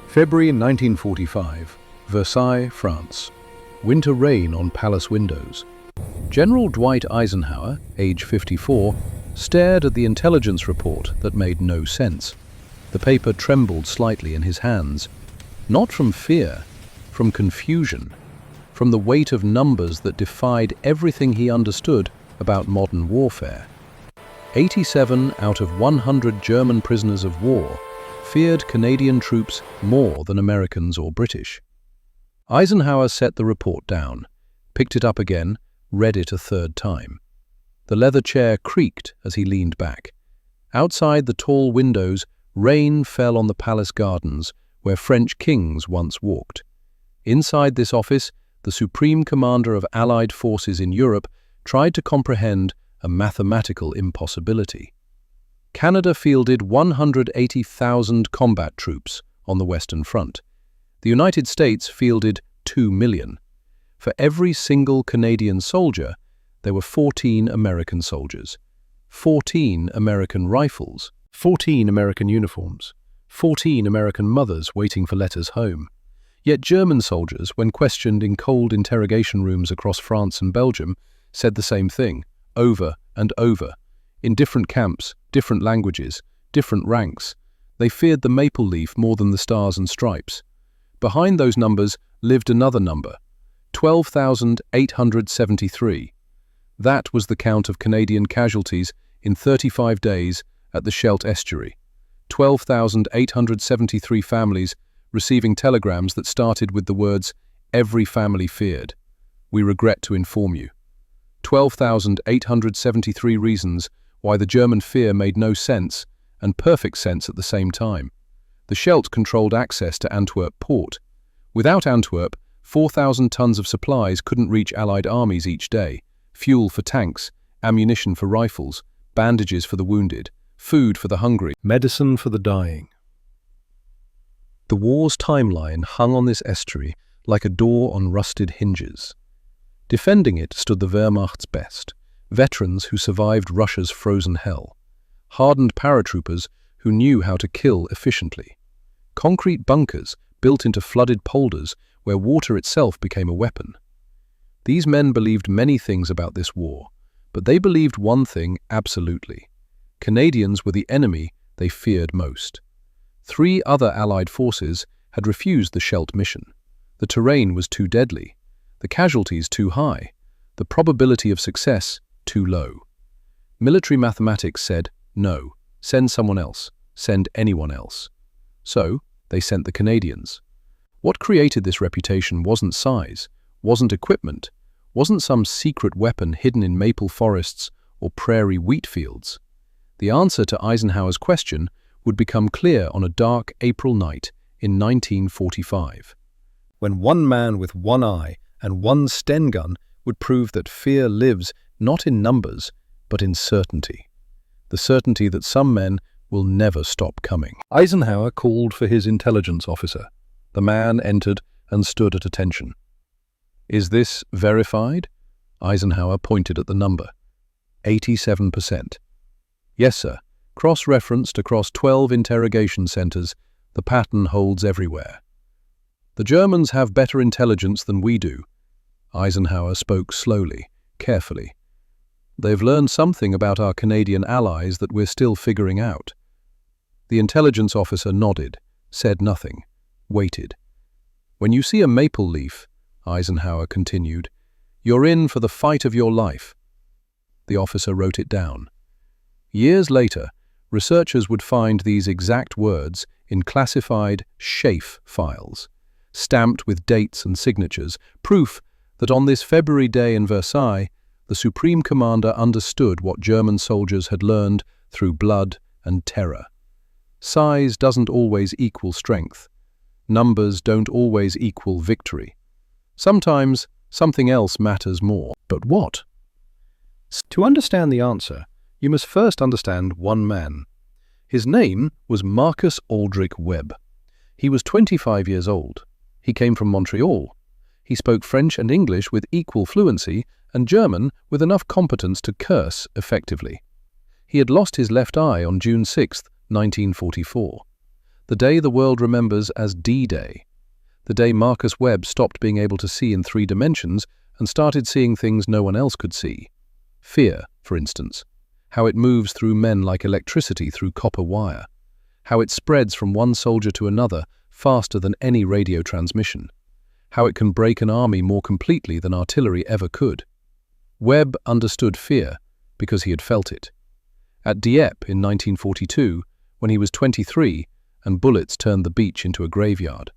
February 1945, Versailles, France. Winter rain on palace windows. General Dwight Eisenhower, age 54, stared at the intelligence report that made no sense. The paper trembled slightly in his hands, not from fear, from confusion, from the weight of numbers that defied everything he understood about modern warfare. 87 out of 100 German prisoners of war feared Canadian troops more than Americans or British. Eisenhower set the report down, picked it up again, read it a third time. The leather chair creaked as he leaned back. Outside the tall windows, rain fell on the palace gardens where French kings once walked. Inside this office, the Supreme Commander of Allied forces in Europe tried to comprehend a mathematical impossibility. Canada fielded 180,000 combat troops on the Western Front. The United States fielded 2 million. For every single Canadian soldier, there were 14 American soldiers, 14 American rifles, 14 American uniforms, 14 American mothers waiting for letters home. Yet German soldiers, when questioned in cold interrogation rooms across France and Belgium, said the same thing, over and over. In different camps, different languages, different ranks, they feared the maple leaf more than the stars and stripes. Behind those numbers lived another number, 12,873. That was the count of Canadian casualties in 35 days at the Scheldt Estuary. 12,873 families receiving telegrams that started with the words, "Every family feared. We regret to inform you." 12,873 reasons why the German fear made no sense and perfect sense at the same time. The Scheldt controlled access to Antwerp port. Without Antwerp, 4,000 tons of supplies couldn't reach Allied armies each day: fuel for tanks, ammunition for rifles, bandages for the wounded, food for the hungry, medicine for the dying. The war's timeline hung on this estuary like a door on rusted hinges. Defending it stood the Wehrmacht's best, veterans who survived Russia's frozen hell, hardened paratroopers who knew how to kill efficiently, concrete bunkers built into flooded polders where water itself became a weapon. These men believed many things about this war, but they believed one thing absolutely. Canadians were the enemy they feared most. 3 other Allied forces had refused the Scheldt mission. The terrain was too deadly, the casualties too high, the probability of success too low. Military mathematics said, no, send someone else, send anyone else. So, they sent the Canadians. What created this reputation wasn't size, wasn't equipment, wasn't some secret weapon hidden in maple forests or prairie wheat fields. The answer to Eisenhower's question would become clear on a dark April night in 1945, when one man with one eye and one Sten gun would prove that fear lives not in numbers, but in certainty. The certainty that some men will never stop coming. Eisenhower called for his intelligence officer. The man entered and stood at attention. "Is this verified?" Eisenhower pointed at the number. 87%. "Yes, sir. Cross-referenced across 12 interrogation centers, the pattern holds everywhere." "The Germans have better intelligence than we do." Eisenhower spoke slowly, carefully. "They've learned something about our Canadian allies that we're still figuring out." The intelligence officer nodded, said nothing, waited. "When you see a maple leaf," Eisenhower continued, "you're in for the fight of your life." The officer wrote it down. Years later, researchers would find these exact words in classified SHAFE files, stamped with dates and signatures, proof that on this February day in Versailles, the Supreme Commander understood what German soldiers had learned through blood and terror. Size doesn't always equal strength. Numbers don't always equal victory. Sometimes something else matters more. But what? To understand the answer, you must first understand one man. His name was Marcus Aldrich Webb. He was 25 years old. He came from Montreal. He spoke French and English with equal fluency and German with enough competence to curse effectively. He had lost his left eye on June 6, 1944. the day the world remembers as D-Day, the day Marcus Webb stopped being able to see in 3 dimensions and started seeing things no one else could see. Fear, for instance, how it moves through men like electricity through copper wire, how it spreads from one soldier to another faster than any radio transmission, how it can break an army more completely than artillery ever could. Webb understood fear because he had felt it. At Dieppe in 1942, when he was 23 and bullets turned the beach into a graveyard.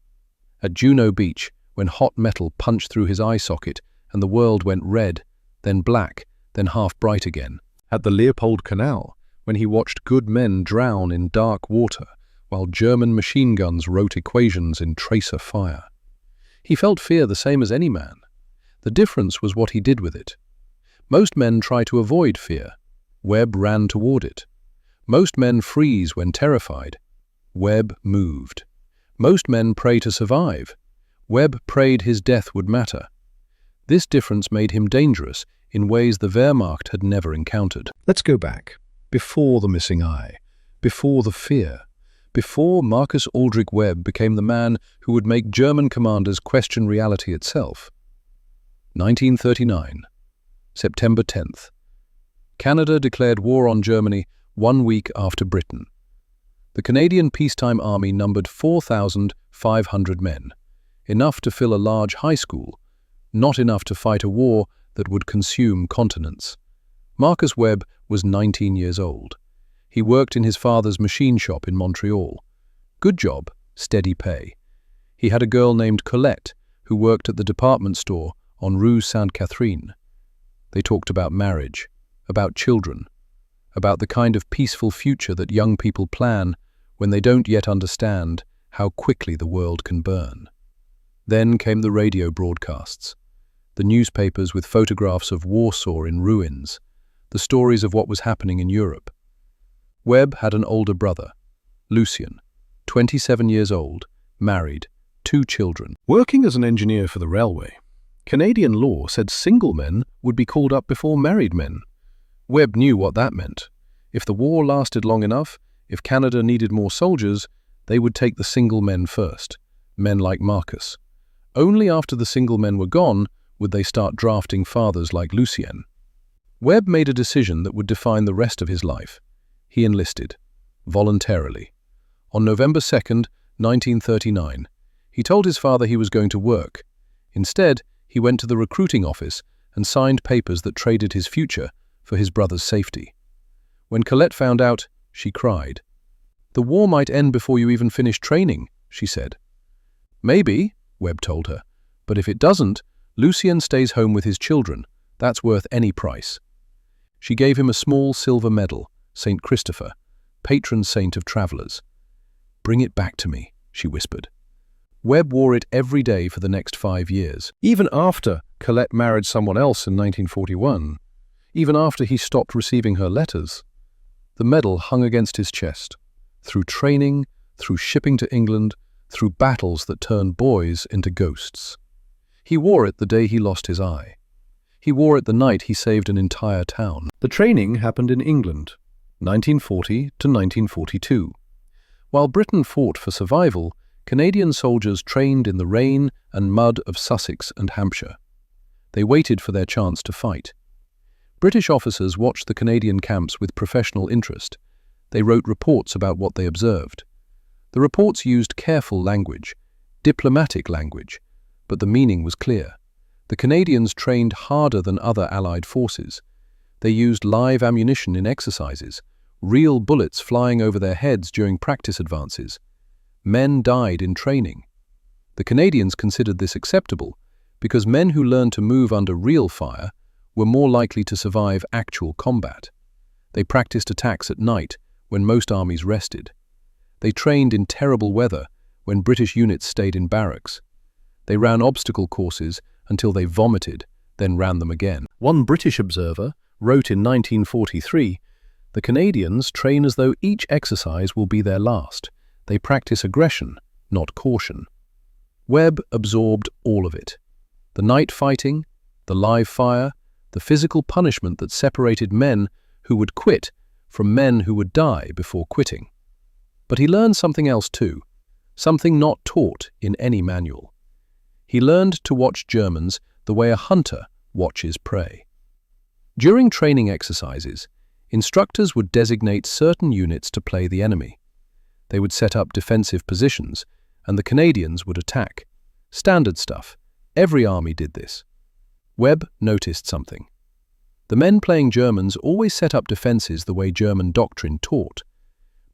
At Juno Beach, when hot metal punched through his eye socket and the world went red, then black, then half bright again. At the Leopold Canal, when he watched good men drown in dark water while German machine guns wrote equations in tracer fire. He felt fear the same as any man. The difference was what he did with it. Most men try to avoid fear. Webb ran toward it. Most men freeze when terrified. Webb moved. Most men pray to survive. Webb prayed his death would matter. This difference made him dangerous in ways the Wehrmacht had never encountered. Let's go back. Before the missing eye. Before the fear. Before Marcus Aldrich Webb became the man who would make German commanders question reality itself. 1939. September 10th. Canada declared war on Germany 1 week after Britain. The Canadian peacetime army numbered 4,500 men, enough to fill a large high school, not enough to fight a war that would consume continents. Marcus Webb was 19 years old. He worked in his father's machine shop in Montreal. Good job, steady pay. He had a girl named Colette who worked at the department store on Rue Sainte-Catherine. They talked about marriage, about children, about the kind of peaceful future that young people plan when they don't yet understand how quickly the world can burn. Then came the radio broadcasts, the newspapers with photographs of Warsaw in ruins, the stories of what was happening in Europe. Webb had an older brother, Lucien, 27 years old, married, 2 children. Working as an engineer for the railway, Canadian law said single men would be called up before married men. Webb knew what that meant. If the war lasted long enough, if Canada needed more soldiers, they would take the single men first, men like Marcus. Only after the single men were gone would they start drafting fathers like Lucien. Webb made a decision that would define the rest of his life. He enlisted, voluntarily. On November 2nd, 1939, he told his father he was going to work. Instead, he went to the recruiting office and signed papers that traded his future for his brother's safety. When Colette found out, she cried. "The war might end before you even finish training," she said. "Maybe," Webb told her, "but if it doesn't, Lucien stays home with his children. That's worth any price." She gave him a small silver medal, St. Christopher, patron saint of travelers. "Bring it back to me," she whispered. Webb wore it every day for the next 5 years, even after Colette married someone else in 1941, even after he stopped receiving her letters. The medal hung against his chest, through training, through shipping to England, through battles that turned boys into ghosts. He wore it the day he lost his eye. He wore it the night he saved an entire town. The training happened in England, 1940 to 1942. While Britain fought for survival, Canadian soldiers trained in the rain and mud of Sussex and Hampshire. They waited for their chance to fight. British officers watched the Canadian camps with professional interest. They wrote reports about what they observed. The reports used careful language, diplomatic language, but the meaning was clear. The Canadians trained harder than other Allied forces. They used live ammunition in exercises, real bullets flying over their heads during practice advances. Men died in training. The Canadians considered this acceptable because men who learned to move under real fire were more likely to survive actual combat. They practiced attacks at night when most armies rested. They trained in terrible weather when British units stayed in barracks. They ran obstacle courses until they vomited, then ran them again. One British observer wrote in 1943, "The Canadians train as though each exercise will be their last. They practice aggression, not caution." Webb absorbed all of it. The night fighting, the live fire, the physical punishment that separated men who would quit from men who would die before quitting. But he learned something else too, something not taught in any manual. He learned to watch Germans the way a hunter watches prey. During training exercises, instructors would designate certain units to play the enemy. They would set up defensive positions, and the Canadians would attack. Standard stuff. Every army did this. Webb noticed something. The men playing Germans always set up defenses the way German doctrine taught.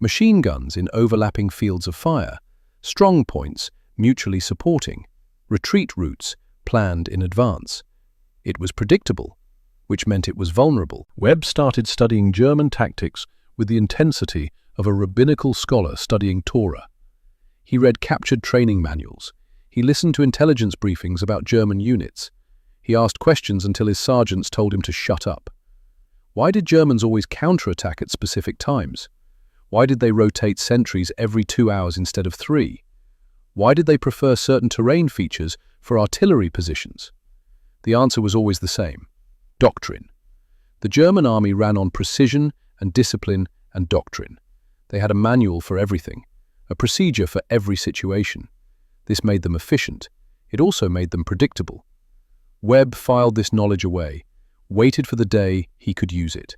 Machine guns in overlapping fields of fire, strong points mutually supporting, retreat routes planned in advance. It was predictable, which meant it was vulnerable. Webb started studying German tactics with the intensity of a rabbinical scholar studying Torah. He read captured training manuals. He listened to intelligence briefings about German units. He asked questions until his sergeants told him to shut up. Why did Germans always counterattack at specific times? Why did they rotate sentries every 2 hours instead of 3? Why did they prefer certain terrain features for artillery positions? The answer was always the same: doctrine. The German army ran on precision and discipline and doctrine. They had a manual for everything, a procedure for every situation. This made them efficient. It also made them predictable. Webb filed this knowledge away, waited for the day he could use it.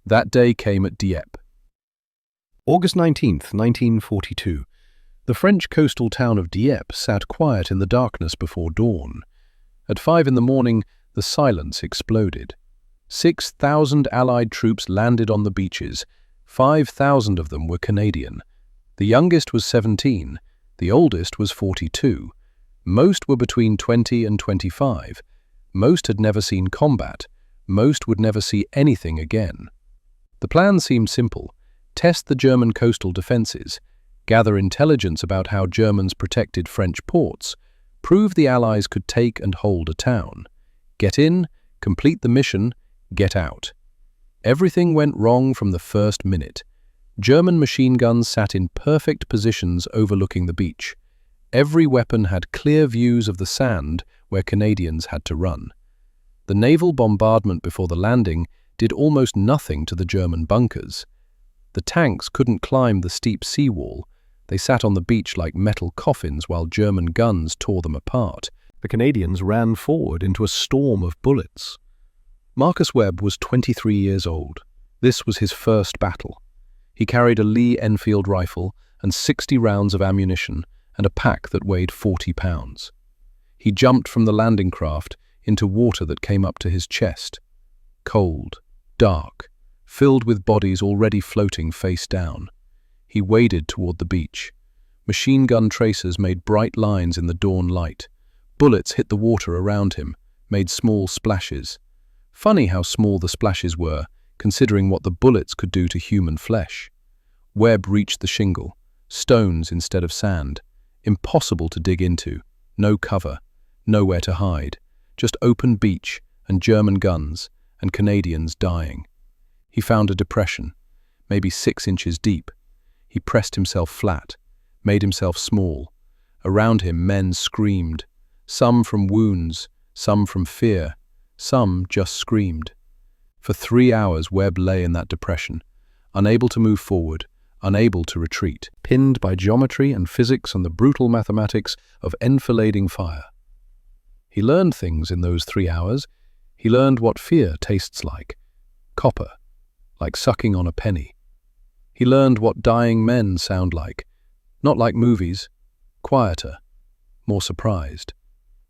That day came at Dieppe. August 19th, 1942. The French coastal town of Dieppe sat quiet in the darkness before dawn. At 5 in the morning, the silence exploded. 6,000 Allied troops landed on the beaches. 5,000 of them were Canadian. The youngest was 17. The oldest was 42. Most were between 20 and 25. Most had never seen combat. Most would never see anything again. The plan seemed simple: test the German coastal defenses, gather intelligence about how Germans protected French ports, prove the Allies could take and hold a town. Get in, complete the mission, get out. Everything went wrong from the first minute. German machine guns sat in perfect positions overlooking the beach. Every weapon had clear views of the sand where Canadians had to run. The naval bombardment before the landing did almost nothing to the German bunkers. The tanks couldn't climb the steep seawall. They sat on the beach like metal coffins while German guns tore them apart. The Canadians ran forward into a storm of bullets. Marcus Webb was 23 years old. This was his first battle. He carried a Lee Enfield rifle and 60 rounds of ammunition and a pack that weighed 40 pounds. He jumped from the landing craft into water that came up to his chest. Cold, dark, filled with bodies already floating face down. He waded toward the beach. Machine gun tracers made bright lines in the dawn light. Bullets hit the water around him, made small splashes. Funny how small the splashes were, considering what the bullets could do to human flesh. Webb reached the shingle, stones instead of sand. Impossible to dig into, no cover, nowhere to hide, just open beach and German guns and Canadians dying. He found a depression, maybe 6 inches deep. He pressed himself flat, made himself small. Around him men screamed, some from wounds, some from fear, some just screamed. For 3 hours Webb lay in that depression, unable to move forward, unable to retreat, pinned by geometry and physics and the brutal mathematics of enfilading fire. He learned things in those 3 hours. He learned what fear tastes like. Copper, like sucking on a penny. He learned what dying men sound like. Not like movies, quieter, more surprised.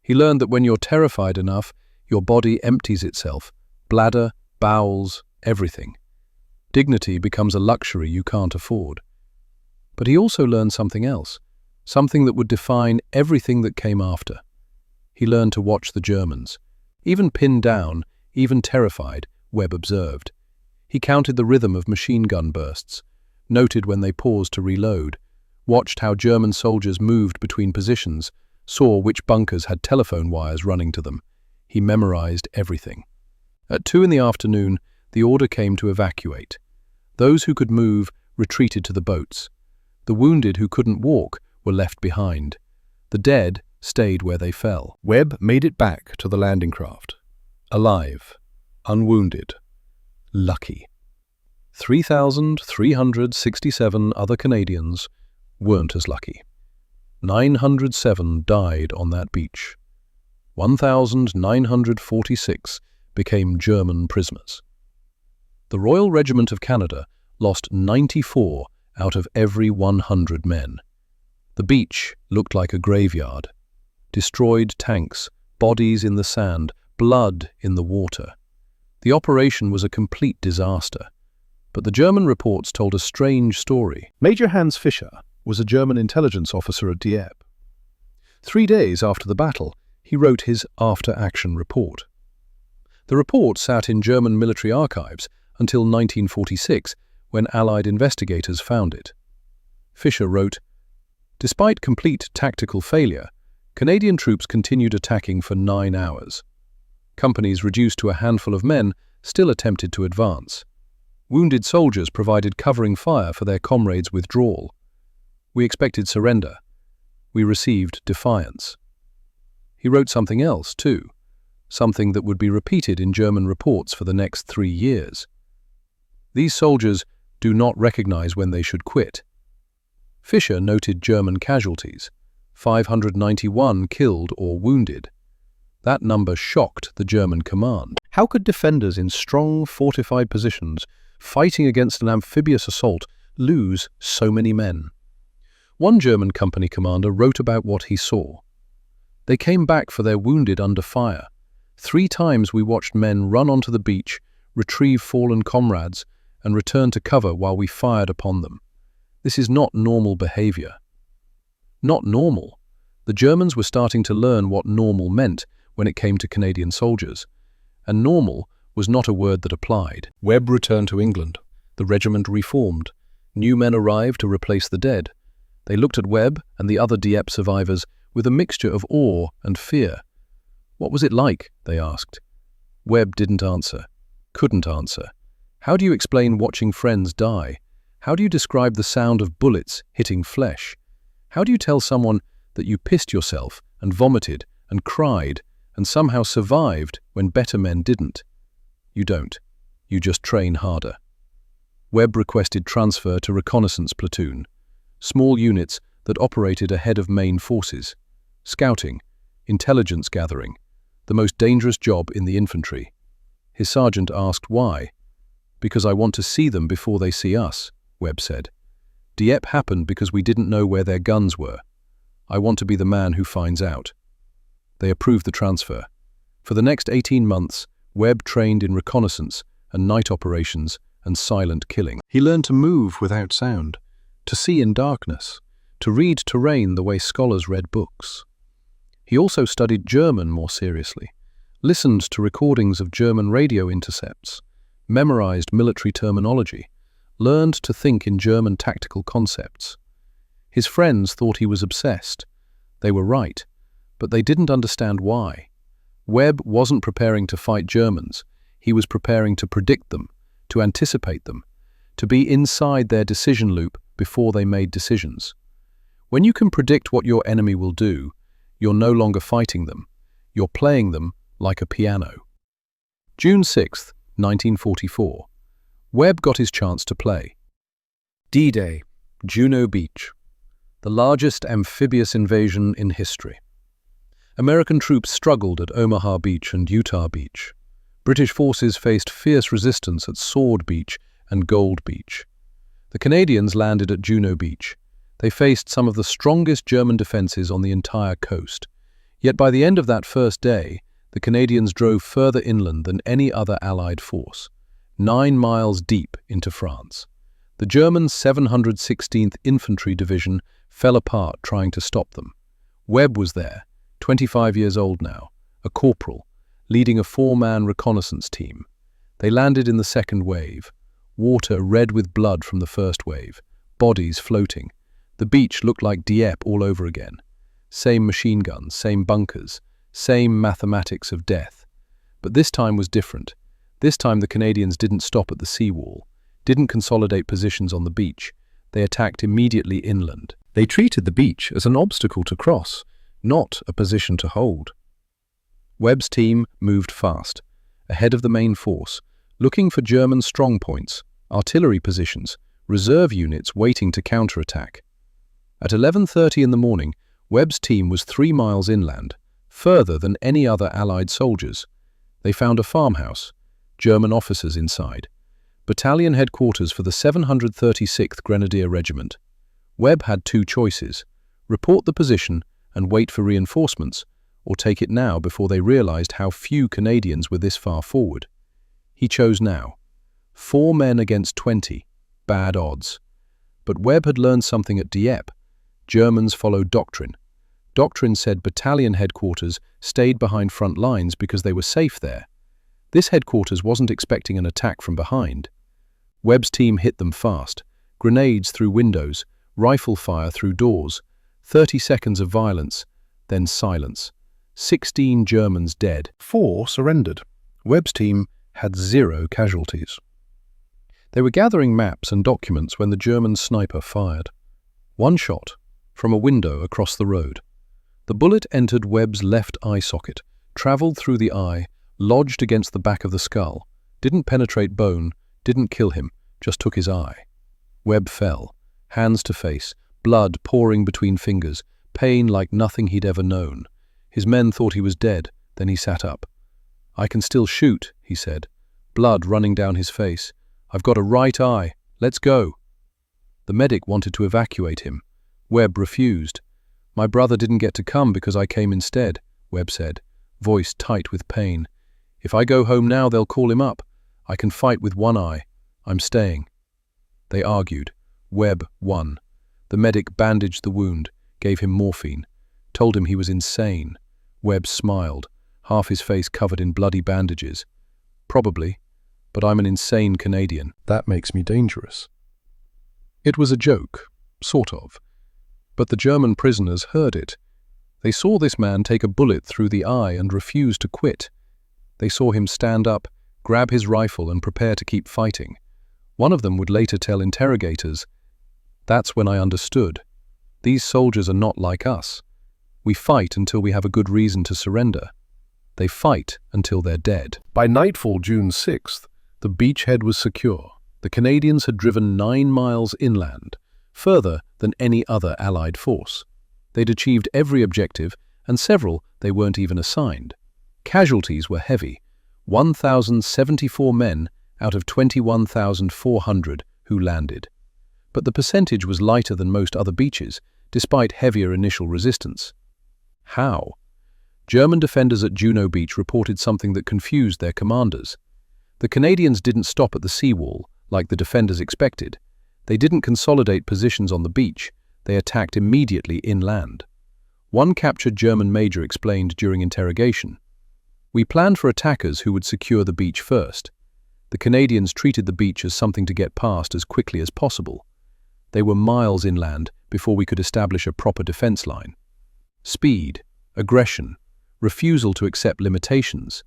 He learned that when you're terrified enough, your body empties itself, bladder, bowels, everything. Dignity becomes a luxury you can't afford. But he also learned something else, something that would define everything that came after. He learned to watch the Germans. Even pinned down, even terrified, Webb observed. He counted the rhythm of machine gun bursts, noted when they paused to reload, watched how German soldiers moved between positions, saw which bunkers had telephone wires running to them. He memorized everything. At 2 in the afternoon, the order came to evacuate. Those who could move retreated to the boats. The wounded who couldn't walk were left behind. The dead stayed where they fell. Webb made it back to the landing craft. Alive, unwounded, lucky. 3,367 other Canadians weren't as lucky. 907 died on that beach. 1,946 became German prisoners. The Royal Regiment of Canada lost 94 out of every 100 men. The beach looked like a graveyard. Destroyed tanks, bodies in the sand, blood in the water. The operation was a complete disaster. But the German reports told a strange story. Major Hans Fischer was a German intelligence officer at Dieppe. 3 days after the battle, he wrote his after-action report. The report sat in German military archives until 1946, when Allied investigators found it. Fischer wrote, "Despite complete tactical failure, Canadian troops continued attacking for 9 hours. Companies reduced to a handful of men still attempted to advance. Wounded soldiers provided covering fire for their comrades' withdrawal. We expected surrender. We received defiance." He wrote something else, too, something that would be repeated in German reports for the next 3 years. "These soldiers do not recognize when they should quit." Fischer noted German casualties, 591 killed or wounded. That number shocked the German command. How could defenders in strong, fortified positions, fighting against an amphibious assault, lose so many men? One German company commander wrote about what he saw. "They came back for their wounded under fire. 3 times we watched men run onto the beach, retrieve fallen comrades, and return to cover while we fired upon them. This is not normal behavior." Not normal. The Germans were starting to learn what normal meant when it came to Canadian soldiers. And normal was not a word that applied. Webb returned to England. The regiment reformed. New men arrived to replace the dead. They looked at Webb and the other Dieppe survivors with a mixture of awe and fear. "What was it like?" they asked. Webb didn't answer. Couldn't answer. How do you explain watching friends die? How do you describe the sound of bullets hitting flesh? How do you tell someone that you pissed yourself and vomited and cried and somehow survived when better men didn't? You don't. You just train harder. Webb requested transfer to reconnaissance platoon, small units that operated ahead of main forces. Scouting, intelligence gathering, the most dangerous job in the infantry. His sergeant asked why. "Because I want to see them before they see us," Webb said. "Dieppe happened because we didn't know where their guns were. I want to be the man who finds out." They approved the transfer. For the next 18 months, Webb trained in reconnaissance and night operations and silent killing. He learned to move without sound, to see in darkness, to read terrain the way scholars read books. He also studied German more seriously, listened to recordings of German radio intercepts, memorized military terminology, learned to think in German tactical concepts. His friends thought he was obsessed. They were right, but they didn't understand why. Webb wasn't preparing to fight Germans. He was preparing to predict them, to anticipate them, to be inside their decision loop before they made decisions. When you can predict what your enemy will do, you're no longer fighting them. You're playing them like a piano. June 6, 1944. Webb got his chance to play. D-Day, Juno Beach. The largest amphibious invasion in history. American troops struggled at Omaha Beach and Utah Beach. British forces faced fierce resistance at Sword Beach and Gold Beach. The Canadians landed at Juno Beach. They faced some of the strongest German defenses on the entire coast. Yet by the end of that first day, the Canadians drove further inland than any other Allied force, 9 miles deep into France. The German 716th Infantry Division fell apart trying to stop them. Webb was there, 25 years old now, a corporal, leading a 4-man reconnaissance team. They landed in the second wave, water red with blood from the first wave, bodies floating. The beach looked like Dieppe all over again. Same machine guns, same bunkers, same mathematics of death. But this time was different. This time the Canadians didn't stop at the seawall, didn't consolidate positions on the beach. They attacked immediately inland. They treated the beach as an obstacle to cross, not a position to hold. Webb's team moved fast, ahead of the main force, looking for German strongpoints, artillery positions, reserve units waiting to counterattack. At 11:30 in the morning, Webb's team was 3 miles inland, further than any other Allied soldiers. They found a farmhouse, German officers inside. Battalion headquarters for the 736th Grenadier Regiment. Webb had 2 choices: report the position and wait for reinforcements, or take it now before they realized how few Canadians were this far forward. He chose now. 4 men against 20. Bad odds. But Webb had learned something at Dieppe. Germans followed doctrine. Doctrine said battalion headquarters stayed behind front lines because they were safe there. This headquarters wasn't expecting an attack from behind. Webb's team hit them fast. Grenades through windows, rifle fire through doors, 30 seconds of violence, then silence. 16 Germans dead. 4 surrendered. Webb's team had 0 casualties. They were gathering maps and documents when the German sniper fired. 1 shot, from a window across the road. The bullet entered Webb's left eye socket, travelled through the eye, lodged against the back of the skull, didn't penetrate bone, didn't kill him, just took his eye. Webb fell, hands to face, blood pouring between fingers, pain like nothing he'd ever known. His men thought he was dead, then he sat up. "I can still shoot," he said, blood running down his face. "I've got a right eye. Let's go." The medic wanted to evacuate him. Webb refused. "My brother didn't get to come because I came instead," Webb said, voice tight with pain. "If I go home now, they'll call him up. I can fight with 1 eye. I'm staying." They argued. Webb won. The medic bandaged the wound, gave him morphine, told him he was insane. Webb smiled, half his face covered in bloody bandages. "Probably, but I'm an insane Canadian. That makes me dangerous." It was a joke, sort of. But the German prisoners heard it. They saw this man take a bullet through the eye and refuse to quit. They saw him stand up, grab his rifle and prepare to keep fighting. One of them would later tell interrogators, "That's when I understood. These soldiers are not like us. We fight until we have a good reason to surrender. They fight until they're dead." By nightfall, June 6th, the beachhead was secure. The Canadians had driven 9 miles inland, further than any other Allied force. They'd achieved every objective, and several they weren't even assigned. Casualties were heavy, 1,074 men out of 21,400 who landed. But the percentage was lighter than most other beaches, despite heavier initial resistance. How? German defenders at Juno Beach reported something that confused their commanders. The Canadians didn't stop at the seawall, like the defenders expected. They didn't consolidate positions on the beach, they attacked immediately inland. One captured German major explained during interrogation, "We planned for attackers who would secure the beach first. The Canadians treated the beach as something to get past as quickly as possible. They were miles inland before we could establish a proper defense line. Speed, aggression, refusal to accept limitations.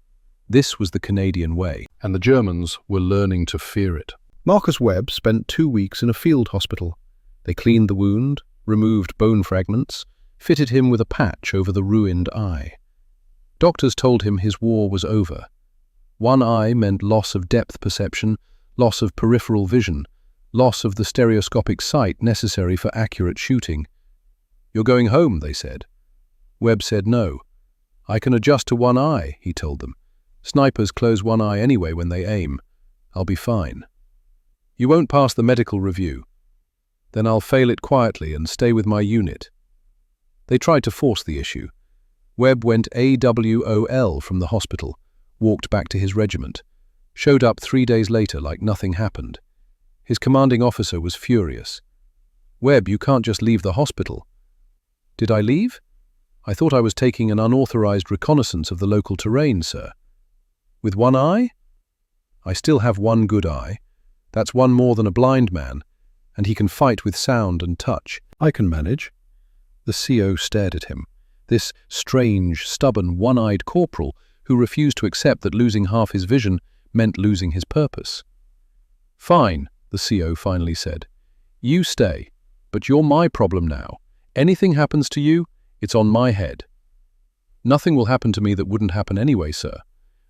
This was the Canadian way, and the Germans were learning to fear it." Marcus Webb spent 2 weeks in a field hospital. They cleaned the wound, removed bone fragments, fitted him with a patch over the ruined eye. Doctors told him his war was over. 1 eye meant loss of depth perception, loss of peripheral vision, loss of the stereoscopic sight necessary for accurate shooting. "You're going home," they said. Webb said no. "I can adjust to 1 eye," he told them. "Snipers close 1 eye anyway when they aim. I'll be fine." "You won't pass the medical review." "Then I'll fail it quietly and stay with my unit." They tried to force the issue. Webb went AWOL from the hospital, walked back to his regiment, showed up 3 days later like nothing happened. His commanding officer was furious. "Webb, you can't just leave the hospital." "Did I leave? I thought I was taking an unauthorized reconnaissance of the local terrain, sir." "With 1 eye?" "I still have 1 good eye. That's 1 more than a blind man, and he can fight with sound and touch." "I can manage." The CO stared at him, this strange, stubborn, 1-eyed corporal who refused to accept that losing half his vision meant losing his purpose. "Fine," the CO finally said. "You stay, but you're my problem now. Anything happens to you, it's on my head." "Nothing will happen to me that wouldn't happen anyway, sir.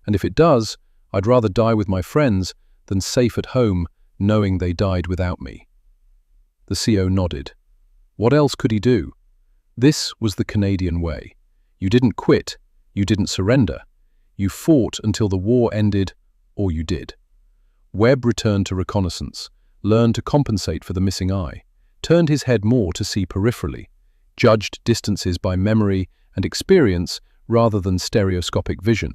And if it does, I'd rather die with my friends than safe at home, knowing they died without me." The CO nodded. What else could he do? This was the Canadian way. You didn't quit, you didn't surrender. You fought until the war ended, or you did. Webb returned to reconnaissance, learned to compensate for the missing eye, turned his head more to see peripherally, judged distances by memory and experience rather than stereoscopic vision.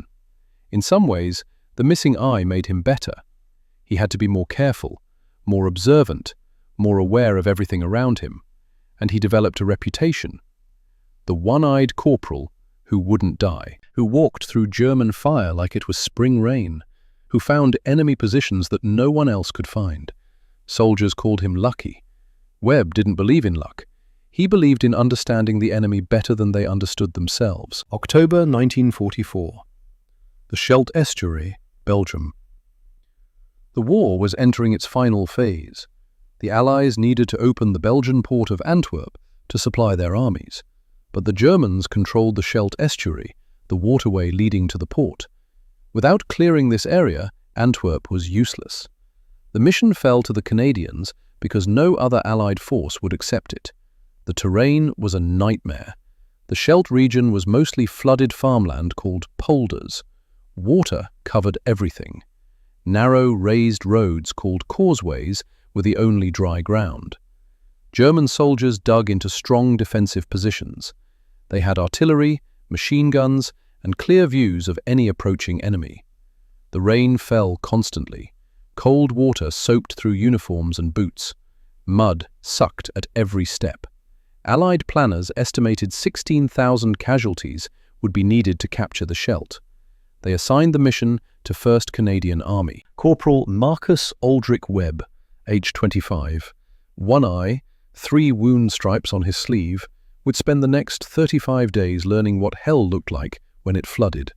In some ways, the missing eye made him better. He had to be more careful, more observant, more aware of everything around him, and he developed a reputation. The one-eyed corporal who wouldn't die, who walked through German fire like it was spring rain, who found enemy positions that no one else could find. Soldiers called him lucky. Webb didn't believe in luck. He believed in understanding the enemy better than they understood themselves. October 1944. The Scheldt Estuary, Belgium. The war was entering its final phase. The Allies needed to open the Belgian port of Antwerp to supply their armies, but the Germans controlled the Scheldt Estuary, the waterway leading to the port. Without clearing this area, Antwerp was useless. The mission fell to the Canadians because no other Allied force would accept it. The terrain was a nightmare. The Scheldt region was mostly flooded farmland called polders. Water covered everything. Narrow, raised roads called causeways were the only dry ground. German soldiers dug into strong defensive positions. They had artillery, machine guns, and clear views of any approaching enemy. The rain fell constantly. Cold water soaked through uniforms and boots. Mud sucked at every step. Allied planners estimated 16,000 casualties would be needed to capture the Scheldt. They assigned the mission to 1st Canadian Army. Corporal Marcus Aldrich Webb, age 25, one eye, 3 wound stripes on his sleeve, would spend the next 35 days learning what hell looked like when it flooded.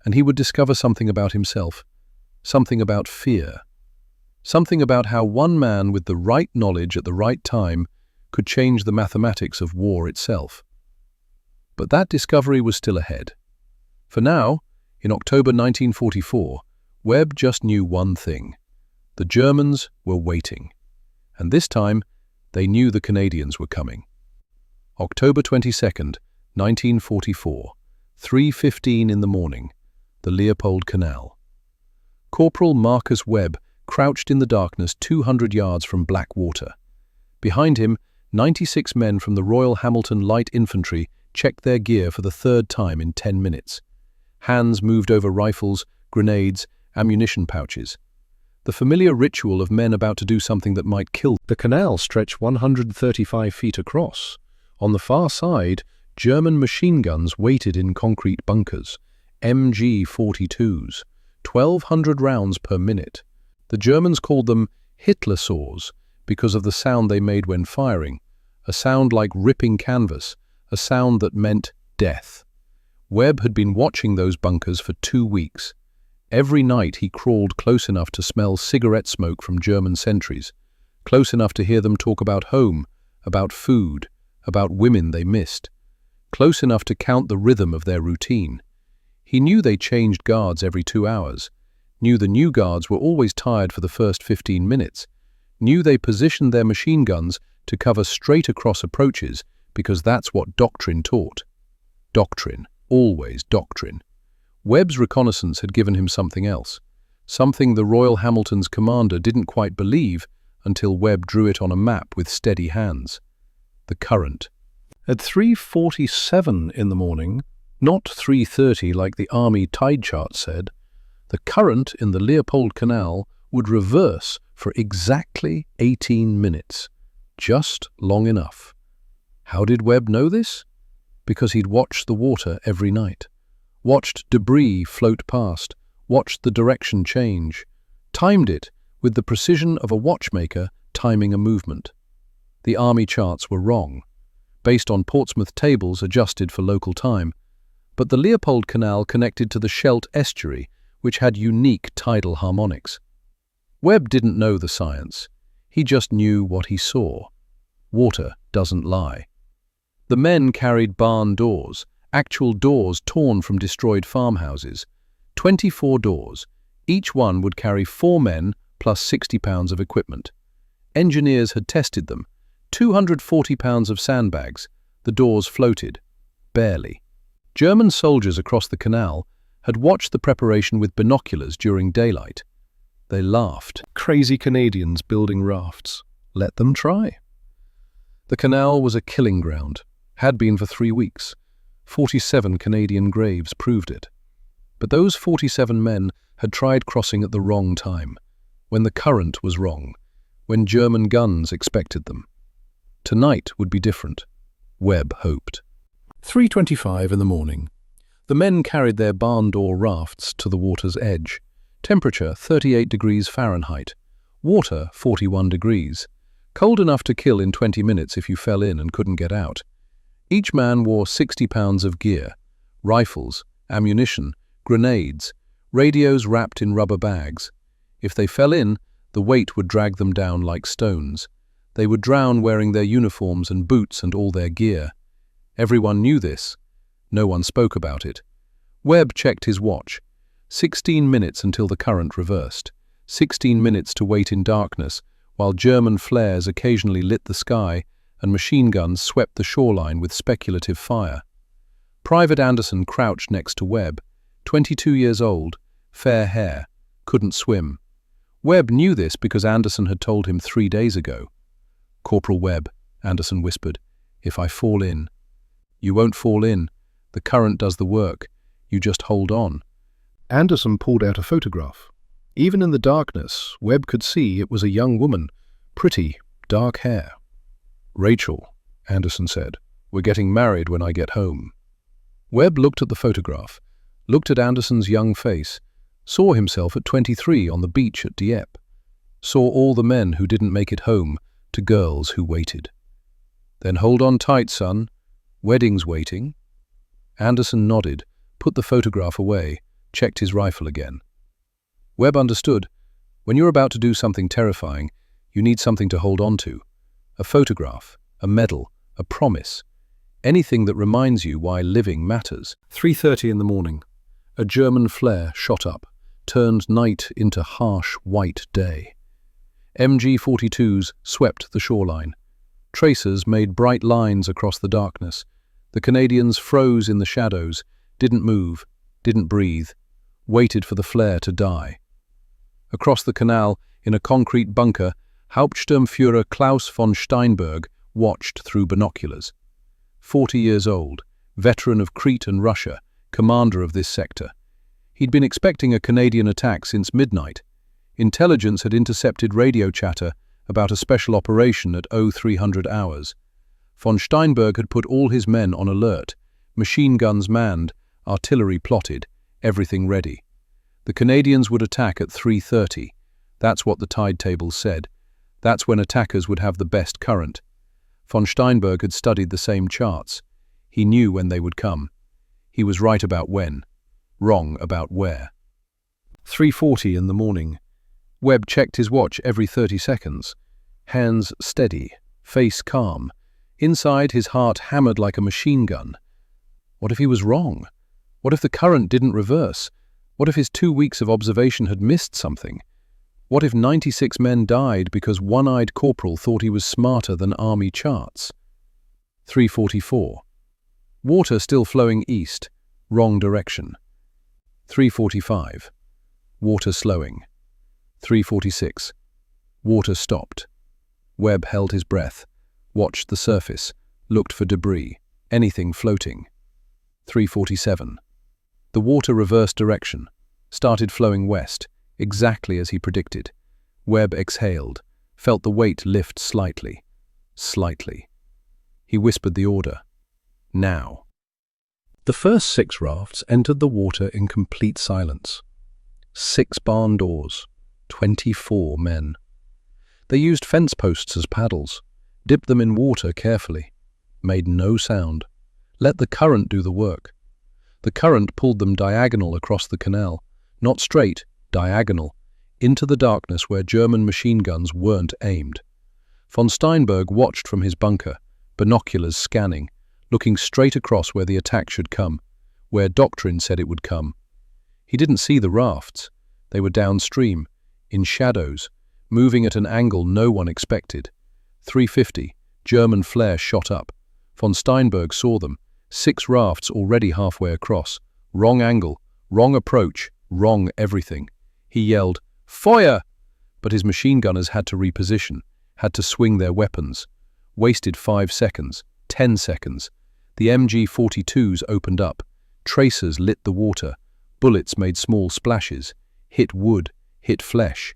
And he would discover something about himself, something about fear, something about how one man with the right knowledge at the right time could change the mathematics of war itself. But that discovery was still ahead. For now, in October 1944, Webb just knew one thing. The Germans were waiting. And this time, they knew the Canadians were coming. October 22nd, 1944, 3:15 in the morning, the Leopold Canal. Corporal Marcus Webb crouched in the darkness 200 yards from Blackwater. Behind him, 96 men from the Royal Hamilton Light Infantry checked their gear for the 3rd time in 10 minutes. Hands moved over rifles, grenades, ammunition pouches. The familiar ritual of men about to do something that might kill. The canal stretched 135 feet across. On the far side, German machine guns waited in concrete bunkers, MG-42s, 1,200 rounds per minute. The Germans called them Hitler saws because of the sound they made when firing, a sound like ripping canvas, a sound that meant death. Webb had been watching those bunkers for 2 weeks. Every night he crawled close enough to smell cigarette smoke from German sentries, close enough to hear them talk about home, about food, about women they missed, close enough to count the rhythm of their routine. He knew they changed guards every 2 hours, knew the new guards were always tired for the first 15 minutes, knew they positioned their machine guns to cover straight across approaches because that's what doctrine taught. Doctrine, always doctrine. Webb's reconnaissance had given him something else, something the Royal Hamilton's commander didn't quite believe until Webb drew it on a map with steady hands. The current. At 3:47 in the morning, not 3:30 like the Army tide chart said, the current in the Leopold Canal would reverse for exactly 18 minutes, just long enough. How did Webb know this? Because he'd watched the water every night, watched debris float past, watched the direction change, timed it with the precision of a watchmaker timing a movement. The Army charts were wrong, based on Portsmouth tables adjusted for local time, but the Leopold Canal connected to the Scheldt Estuary, which had unique tidal harmonics. Webb didn't know the science. He just knew what he saw. Water doesn't lie. The men carried barn doors, actual doors torn from destroyed farmhouses. 24 doors. Each one would carry 4 men plus 60 pounds of equipment. Engineers had tested them. 240 pounds of sandbags. The doors floated. Barely. German soldiers across the canal had watched the preparation with binoculars during daylight. They laughed. Crazy Canadians building rafts. Let them try. The canal was a killing ground. Had been for 3 weeks. 47 Canadian graves proved it. But those 47 men had tried crossing at the wrong time, when the current was wrong, when German guns expected them. Tonight would be different. Webb hoped. 3:25 in the morning. The men carried their barn door rafts to the water's edge. Temperature 38 degrees Fahrenheit. Water 41 degrees. Cold enough to kill in 20 minutes if you fell in and couldn't get out. Each man wore 60 pounds of gear, rifles, ammunition, grenades, radios wrapped in rubber bags. If they fell in, the weight would drag them down like stones. They would drown wearing their uniforms and boots and all their gear. Everyone knew this. No one spoke about it. Webb checked his watch. 16 minutes until the current reversed. 16 minutes to wait in darkness, while German flares occasionally lit the sky and machine guns swept the shoreline with speculative fire. Private Anderson crouched next to Webb, 22 years old, fair hair, couldn't swim. Webb knew this because Anderson had told him 3 days ago. "Corporal Webb," Anderson whispered, "if I fall in." "You won't fall in. The current does the work. You just hold on." Anderson pulled out a photograph. Even in the darkness, Webb could see it was a young woman, pretty, dark hair. "Rachel," Anderson said, "we're getting married when I get home." Webb looked at the photograph, looked at Anderson's young face, saw himself at 23 on the beach at Dieppe, saw all the men who didn't make it home to girls who waited. "Then hold on tight, son. Wedding's waiting." Anderson nodded, put the photograph away, checked his rifle again. Webb understood. When you're about to do something terrifying, you need something to hold on to. A photograph, a medal, a promise. Anything that reminds you why living matters. 3:30 in the morning. A German flare shot up, turned night into harsh white day. MG-42s swept the shoreline. Tracers made bright lines across the darkness. The Canadians froze in the shadows, didn't move, didn't breathe, waited for the flare to die. Across the canal, in a concrete bunker, Hauptsturmführer Klaus von Steinberg watched through binoculars. 40 years old, veteran of Crete and Russia, commander of this sector. He'd been expecting a Canadian attack since midnight. Intelligence had intercepted radio chatter about a special operation at 0300 hours. Von Steinberg had put all his men on alert, machine guns manned, artillery plotted, everything ready. The Canadians would attack at 3:30. That's what the tide tables said. That's when attackers would have the best current. Von Steinberg had studied the same charts. He knew when they would come. He was right about when, wrong about where. 3:40 in the morning. Webb checked his watch every 30 seconds. Hands steady, face calm. Inside, his heart hammered like a machine gun. What if he was wrong? What if the current didn't reverse? What if his 2 weeks of observation had missed something? What if 96 men died because one-eyed corporal thought he was smarter than army charts? 3:44. Water still flowing east, wrong direction. 3:45. Water slowing. 3:46. Water stopped. Webb held his breath, watched the surface, looked for debris, anything floating. 3:47. The water reversed direction, started flowing west, exactly as he predicted. Webb exhaled, felt the weight lift slightly. Slightly. He whispered the order. Now. The first 6 rafts entered the water in complete silence. 6 barn doors, 24 men. They used fence posts as paddles, dipped them in water carefully, made no sound, let the current do the work. The current pulled them diagonal across the canal, not straight, diagonal, into the darkness where German machine guns weren't aimed. Von Steinberg watched from his bunker, binoculars scanning, looking straight across where the attack should come, where doctrine said it would come. He didn't see the rafts. They were downstream, in shadows, moving at an angle no one expected. 350, German flare shot up. Von Steinberg saw them, 6 rafts already halfway across. Wrong angle, wrong approach, wrong everything. He yelled, "Fire!" But his machine gunners had to reposition, had to swing their weapons. Wasted 5 seconds, 10 seconds. The MG-42s opened up. Tracers lit the water. Bullets made small splashes. Hit wood, hit flesh.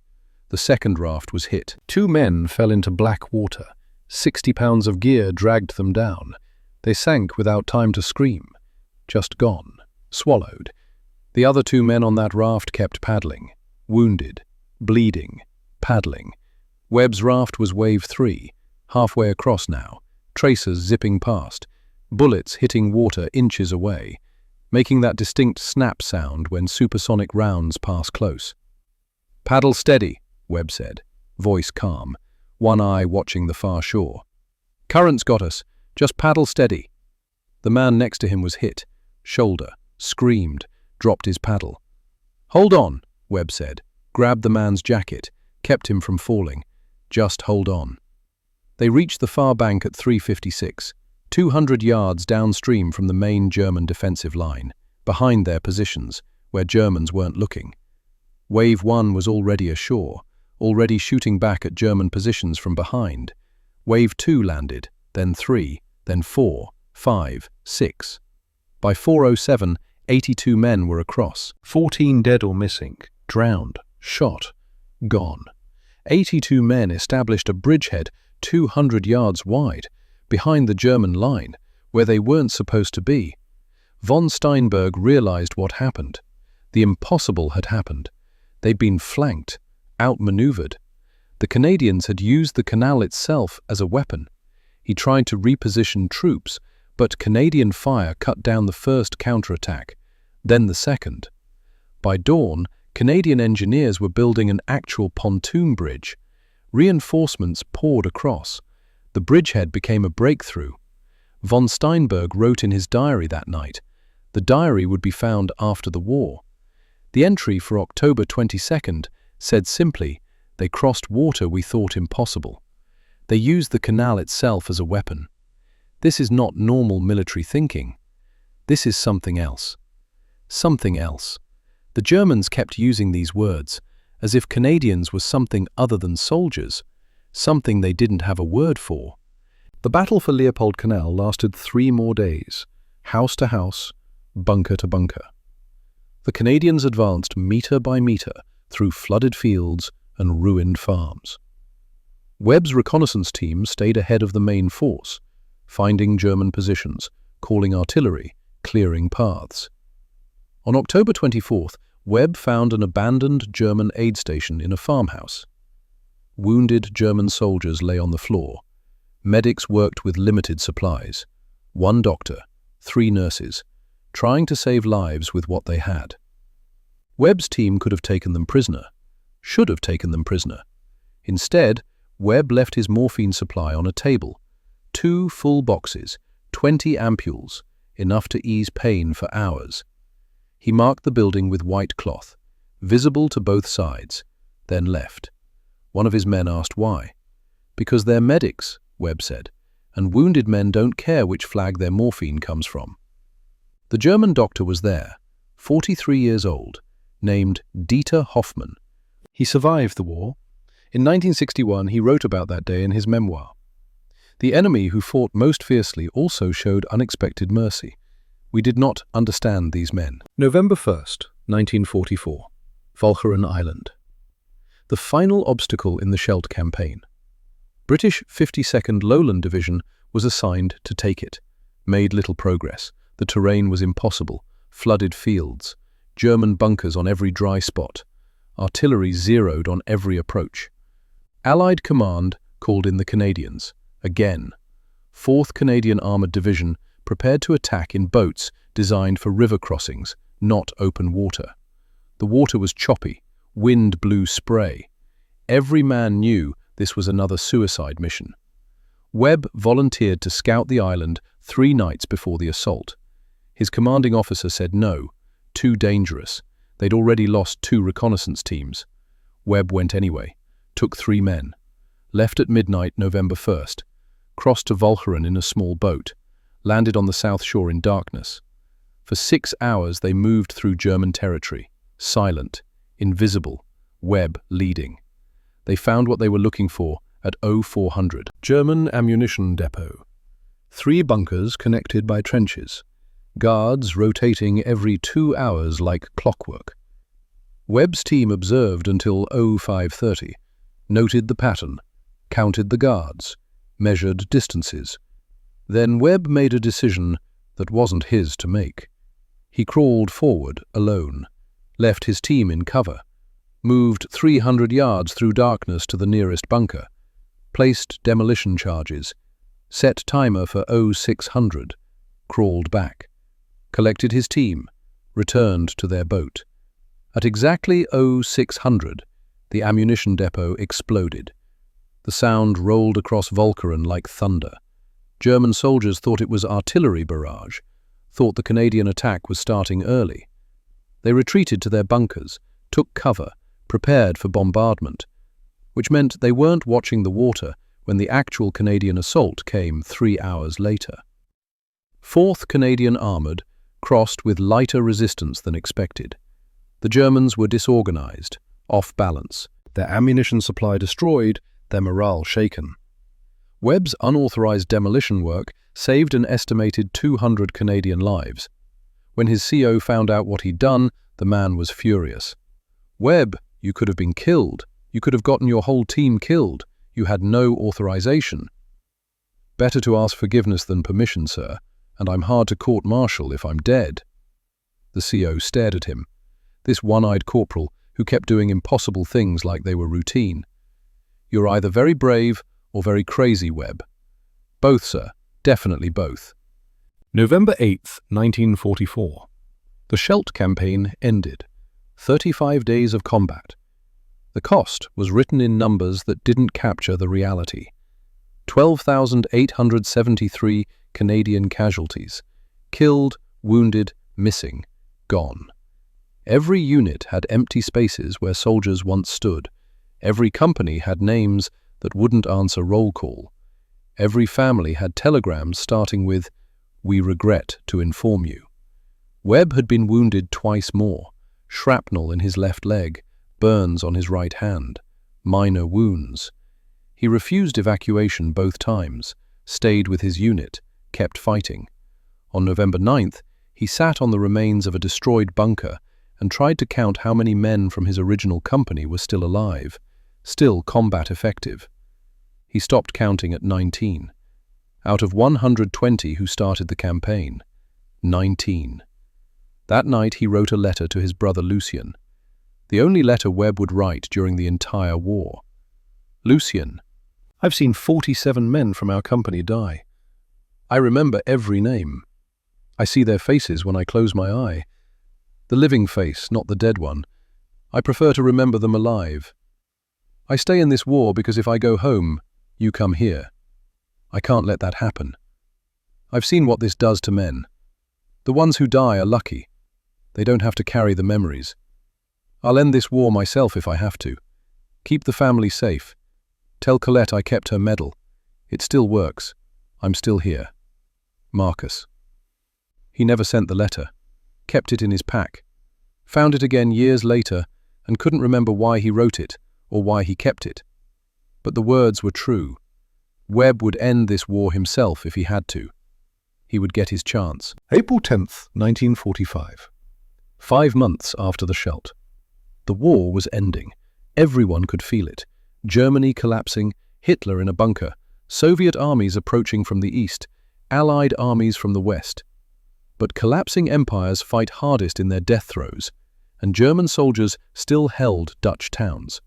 The second raft was hit. 2 men fell into black water. 60 pounds of gear dragged them down. They sank without time to scream. Just gone. Swallowed. The other 2 men on that raft kept paddling. Wounded. Bleeding. Paddling. Webb's raft was wave 3. Halfway across now. Tracers zipping past. Bullets hitting water inches away, making that distinct snap sound when supersonic rounds pass close. "Paddle steady," Webb said, voice calm, one eye watching the far shore. "Current's got us. Just paddle steady." The man next to him was hit. Shoulder. Screamed. Dropped his paddle. "Hold on," Webb said, grabbed the man's jacket, kept him from falling. "Just hold on." They reached the far bank at 3:56, 200 yards downstream from the main German defensive line, behind their positions, where Germans weren't looking. Wave 1 was already ashore, already shooting back at German positions from behind. Wave 2 landed, then 3, then 4, 5, 6. By 4:07, 82 men were across. 14 dead or missing, drowned, shot, gone. 82 men established a bridgehead 200 yards wide, behind the German line, where they weren't supposed to be. Von Steinberg realized what happened. The impossible had happened. They'd been flanked, outmaneuvered. The Canadians had used the canal itself as a weapon. He tried to reposition troops, but Canadian fire cut down the first counterattack, then the second. By dawn, Canadian engineers were building an actual pontoon bridge. Reinforcements poured across. The bridgehead became a breakthrough. Von Steinberg wrote in his diary that night. The diary would be found after the war. The entry for October 22nd said simply, "They crossed water we thought impossible. They used the canal itself as a weapon." This is not normal military thinking. This is something else. Something else. The Germans kept using these words, as if Canadians were something other than soldiers, something they didn't have a word for. The battle for Leopold Canal lasted 3 more days, house to house, bunker to bunker. The Canadians advanced meter by meter through flooded fields and ruined farms. Webb's reconnaissance team stayed ahead of the main force, finding German positions, calling artillery, clearing paths. On October 24th, Webb found an abandoned German aid station in a farmhouse. Wounded German soldiers lay on the floor. Medics worked with limited supplies. 1 doctor, 3 nurses, trying to save lives with what they had. Webb's team could have taken them prisoner, should have taken them prisoner. Instead, Webb left his morphine supply on a table. 2 full boxes, 20 ampules, enough to ease pain for hours. He marked the building with white cloth, visible to both sides, then left. One of his men asked why. "Because they're medics," Webb said, "and wounded men don't care which flag their morphine comes from." The German doctor was there, 43 years old, named Dieter Hoffmann. He survived the war. In 1961, he wrote about that day in his memoir. The enemy who fought most fiercely also showed unexpected mercy. We did not understand these men. November 1st, 1944, Walcheren Island. The final obstacle in the Scheldt campaign. British 52nd Lowland Division was assigned to take it. Made little progress. The terrain was impossible. Flooded fields. German bunkers on every dry spot. Artillery zeroed on every approach. Allied command called in the Canadians. Again. 4th Canadian Armoured Division prepared to attack in boats designed for river crossings, not open water. The water was choppy. Wind blew spray. Every man knew this was another suicide mission. Webb volunteered to scout the island 3 nights before the assault. His commanding officer said no, too dangerous. They'd already lost 2 reconnaissance teams. Webb went anyway, took 3 men, left at midnight November 1st, crossed to Walcheren in a small boat, landed on the south shore in darkness. For 6 hours they moved through German territory, silent, invisible, Webb leading. They found what they were looking for at 0400, German ammunition depot. 3 bunkers connected by trenches, guards rotating every 2 hours like clockwork. Webb's team observed until 0530, noted the pattern, counted the guards, measured distances. Then Webb made a decision that wasn't his to make. He crawled forward alone, left his team in cover, moved 300 yards through darkness to the nearest bunker, placed demolition charges, set timer for 0600, crawled back, collected his team, returned to their boat. At exactly 0600, the ammunition depot exploded. The sound rolled across Walcheren like thunder. German soldiers thought it was artillery barrage, thought the Canadian attack was starting early. They retreated to their bunkers, took cover, prepared for bombardment, which meant they weren't watching the water when the actual Canadian assault came 3 hours later. 4th Canadian Armoured crossed with lighter resistance than expected. The Germans were disorganized, off balance, their ammunition supply destroyed, their morale shaken. Webb's unauthorized demolition work saved an estimated 200 Canadian lives. When his CO found out what he'd done, the man was furious. "Webb, you could have been killed. You could have gotten your whole team killed. You had no authorization." "Better to ask forgiveness than permission, sir, and I'm hard to court-martial if I'm dead." The CO stared at him, this one-eyed corporal who kept doing impossible things like they were routine. "You're either very brave or very crazy, Webb." "Both, sir. Definitely both." November 8th, 1944. The Scheldt campaign ended. 35 days of combat. The cost was written in numbers that didn't capture the reality. 12,873 Canadian casualties. Killed, wounded, missing, gone. Every unit had empty spaces where soldiers once stood. Every company had names that wouldn't answer roll call. Every family had telegrams starting with, "We regret to inform you." Webb had been wounded twice more. Shrapnel in his left leg, burns on his right hand, minor wounds. He refused evacuation both times, stayed with his unit, kept fighting. On November 9th, he sat on the remains of a destroyed bunker and tried to count how many men from his original company were still alive, still combat effective. He stopped counting at 19. Out of 120 who started the campaign, 19. That night he wrote a letter to his brother Lucien, the only letter Webb would write during the entire war. "Lucien, I've seen 47 men from our company die. I remember every name. I see their faces when I close my eye. The living face, not the dead one. I prefer to remember them alive. I stay in this war because if I go home, you come here. I can't let that happen. I've seen what this does to men. The ones who die are lucky. They don't have to carry the memories. I'll end this war myself if I have to. Keep the family safe. Tell Colette I kept her medal. It still works. I'm still here. Marcus." He never sent the letter, kept it in his pack, found it again years later and couldn't remember why he wrote it or why he kept it. But the words were true. Webb would end this war himself if he had to. He would get his chance. April 10th, 1945. 5 months after the Scheldt. The war was ending. Everyone could feel it. Germany collapsing, Hitler in a bunker, Soviet armies approaching from the east, Allied armies from the west. But collapsing empires fight hardest in their death throes, and German soldiers still held Dutch towns,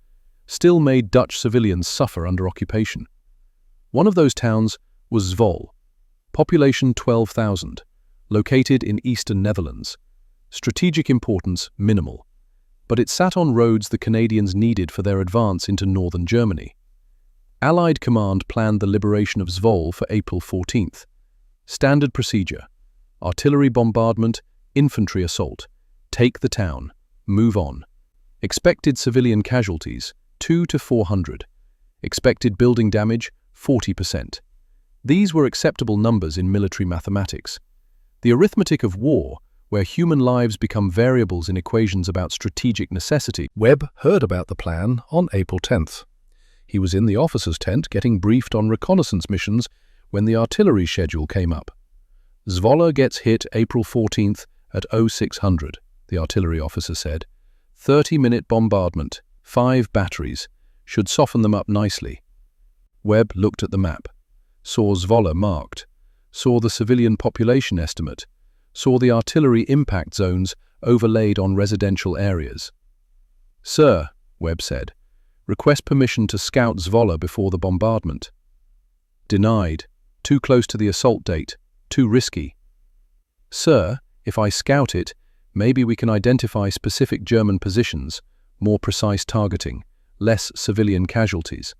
still made Dutch civilians suffer under occupation. One of those towns was Zwolle, population 12,000, located in eastern Netherlands. Strategic importance minimal, but it sat on roads the Canadians needed for their advance into northern Germany. Allied command planned the liberation of Zwolle for April 14th. Standard procedure: artillery bombardment, infantry assault, take the town, move on. Expected civilian casualties, 2 to 400. Expected building damage, 40%. These were acceptable numbers in military mathematics. The arithmetic of war, where human lives become variables in equations about strategic necessity. Webb heard about the plan on April 10th. He was in the officer's tent getting briefed on reconnaissance missions when the artillery schedule came up. Zwolle gets hit April 14th at 0600, the artillery officer said. 30-minute bombardment, 5 batteries, should soften them up nicely. Webb looked at the map, saw Zwolle marked, saw the civilian population estimate, saw the artillery impact zones overlaid on residential areas. "Sir," Webb said, "request permission to scout Zwolle before the bombardment." "Denied. Too close to the assault date. Too risky." "Sir, if I scout it, maybe we can identify specific German positions, more precise targeting, less civilian casualties."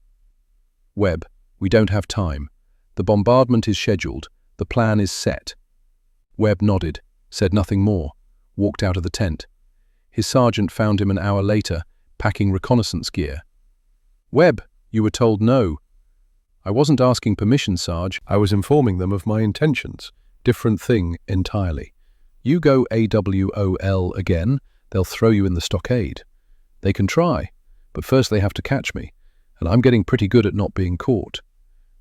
"Webb, we don't have time. The bombardment is scheduled. The plan is set." Webb nodded, said nothing more, walked out of the tent. His sergeant found him an hour later, packing reconnaissance gear. "Webb, you were told no." "I wasn't asking permission, Sarge. I was informing them of my intentions. Different thing entirely. You go AWOL again, they'll throw you in the stockade. They can try, but first they have to catch me, and I'm getting pretty good at not being caught."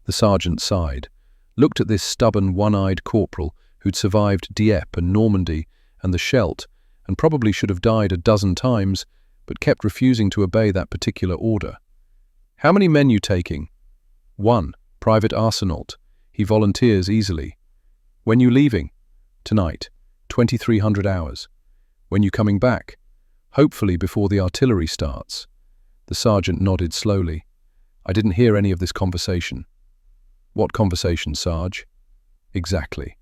The sergeant sighed, looked at this stubborn one-eyed corporal who'd survived Dieppe and Normandy and the Scheldt, and probably should have died a dozen times, but kept refusing to obey that particular order. "How many men you taking?" "1, Private Arsenault. He volunteers easily." "When you leaving?" "Tonight, 2300 hours." "When you coming back?" "Hopefully before the artillery starts." The sergeant nodded slowly. "I didn't hear any of this conversation." "What conversation, Sarge?" "Exactly."